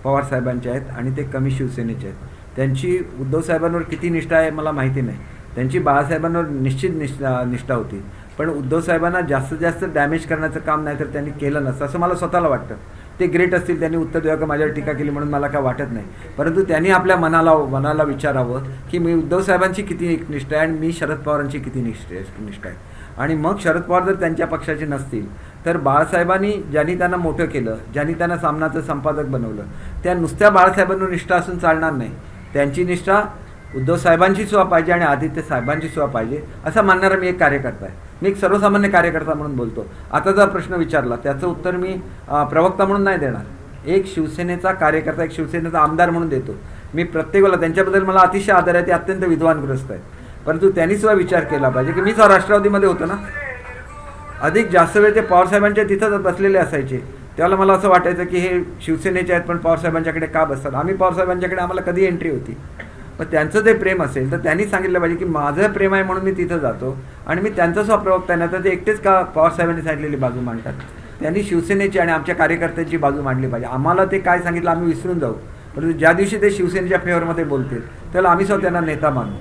पवार साहेबांचे आहेत आणि ते कमी शिवसेनेचे आहेत. त्यांची उद्धव साहेबांवर किती निष्ठा आहे मला माहिती नाही, त्यांची बाळासाहेबांवर निश्चित निष्ठा होती, पण उद्धव साहेबांना जास्तीत जास्त डॅमेज करण्याचं काम नाही तर त्यांनी केलं नसतं असं मला स्वतःला वाटतं. ते ग्रेट असतील, त्यांनी उत्तर द्यावं का माझ्यावर टीका केली म्हणून मला काय वाटत नाही, परंतु त्यांनी आपल्या मनाला विचारावं की मी उद्धव साहेबांची किती निष्ठा आहे आणि मी शरद पवारांची किती निष्ठा आहे. आणि मग शरद पवार जर त्यांच्या पक्षाचे नसतील तर बाळासाहेबांनी ज्यांनी त्यांना मोठं केलं, ज्यांनी त्यांना सामनाचं संपादक बनवलं, त्या नुसत्या बाळासाहेबांवर निष्ठा असून चालणार नाही. त्यांची निष्ठा उद्धव साहेबांची सुद्धा पाहिजे आणि आदित्य साहेबांची सुद्धा पाहिजे असं मानणारा मी एक कार्यकर्ता आहे. मी एक सर्वसामान्य कार्यकर्ता म्हणून बोलतो. आता जर प्रश्न विचारला त्याचं उत्तर मी प्रवक्ता म्हणून नाही देणार, एक शिवसेनेचा कार्यकर्ता, एक शिवसेनेचा आमदार म्हणून देतो. मी प्रत्येक वेळेला त्यांच्याबद्दल मला अतिशय आदर आहे, ते अत्यंत विद्वानग्रस्त आहेत, परंतु त्यांनी सुद्धा विचार केला पाहिजे की मी जेव्हा राष्ट्रवादीमध्ये होतो ना, अधिक जास्त वेळ ते पवारसाहेबांच्या तिथंच बसलेले असायचे. त्यावेळेला मला असं वाटायचं की हे शिवसेनेचे आहेत पण पवारसाहेबांच्याकडे का बसतात, आम्ही पवारसाहेबांच्याकडे आम्हाला कधी एंट्री होती. पण त्यांचं ते प्रेम असेल तर त्यांनी सांगितलं पाहिजे की माझं प्रेम आहे म्हणून मी तिथं जातो आणि मी त्यांचा सुद्धा प्रवक्ता आहे ना, तर ते एकटेच का पवारसाहेबांनी सांगितलेली बाजू मांडतात. त्यांनी शिवसेनेची आणि आमच्या कार्यकर्त्यांची बाजू मांडली पाहिजे. आम्हाला ते काय सांगितलं आम्ही विसरून जाऊ, परंतु ज्या दिवशी ते शिवसेनेच्या फेवरमध्ये बोलतील त्याला आम्ही सुद्धा त्यांना नेता मानू.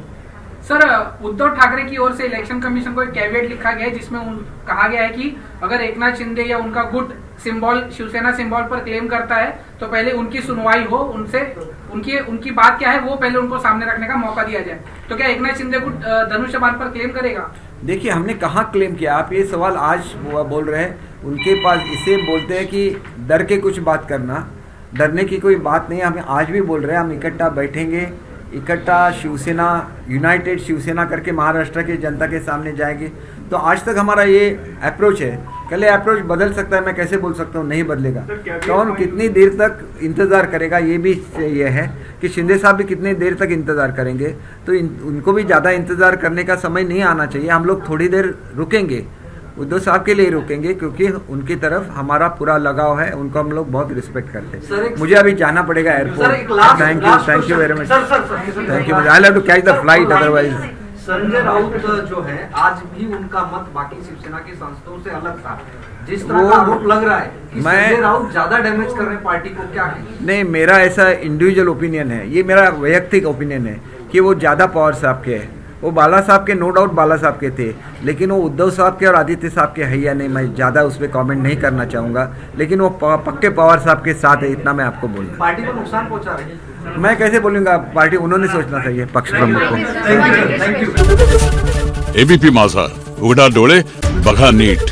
सर, उद्धव ठाकरे की ओर से इलेक्शन कमीशन को एक कैविएट लिखा गया है जिसमें कहा गया है कि अगर एकनाथ शिंदे या उनका गुट सिंबल शिवसेना सिंबल पर क्लेम करता है तो पहले उनकी सुनवाई हो, उनसे उनकी बात क्या है वो पहले उनको सामने रखने का मौका दिया जाए. तो क्या एकनाथ शिंदे गुट धनुष्यबाण पर क्लेम करेगा? देखिए, हमने कहाँ क्लेम किया, आप ये सवाल आज बोल रहे हैं. उनके पास इसे बोलते हैं कि डर के कुछ बात करना, डरने की कोई बात नहीं. हम आज भी बोल रहे हैं हम इकट्ठा बैठेंगे, इकट्ठा शिवसेना यूनाइटेड शिवसेना करके महाराष्ट्र की जनता के सामने जाएंगे. तो आज तक हमारा ये अप्रोच है. कल ये अप्रोच बदल सकता है, मैं कैसे बोल सकता हूँ नहीं बदलेगा. कौन कितनी देर तक इंतज़ार करेगा ये भी ये है कि शिंदे साहब भी कितनी देर तक इंतज़ार करेंगे. तो उनको भी ज़्यादा इंतज़ार करने का समय नहीं आना चाहिए. हम लोग थोड़ी देर रुकेंगे, उद्धव साहब के लिए रुकेंगे क्योंकि उनकी तरफ हमारा पूरा लगाव है, उनको हम लोग बहुत रिस्पेक्ट करते हैं. मुझे अभी जाना पड़ेगा airport. Thank you very much. Thank you. I have to catch the flight otherwise. Sanjay Raut जो है आज भी उनका मत बाकी शिवसेना के सांसदों से अलग था। जिस तरह का आरोप लग रहा है कि संजय राउत ज्यादा डैमेज कर रहे हैं पार्टी को, क्या है? नहीं, मेरा ऐसा इंडिविजुअल ओपिनियन है, ये मेरा वैयक्तिक ओपिनियन है कि वो ज़्यादा पावर साहब के है। वो बाला साहब के नो डाउट बाला साहब के थे, लेकिन वो उद्धव साहब के और आदित्य साहब के है या नहीं, मैं ज़्यादा उस पर कॉमेंट नहीं करना चाहूँगा, लेकिन वो पक्के पवार साहब के साथ है, इतना मैं आपको बोलूँगा। पार्टी को नुकसान पहुंचा रहे हैं। मैं कैसे बोलूँगा, पार्टी उन्होंने सोचना चाहिए पक्ष प्रमुख को। Thank you. एबीपी माझा, उघडा डोळे बघा नीट।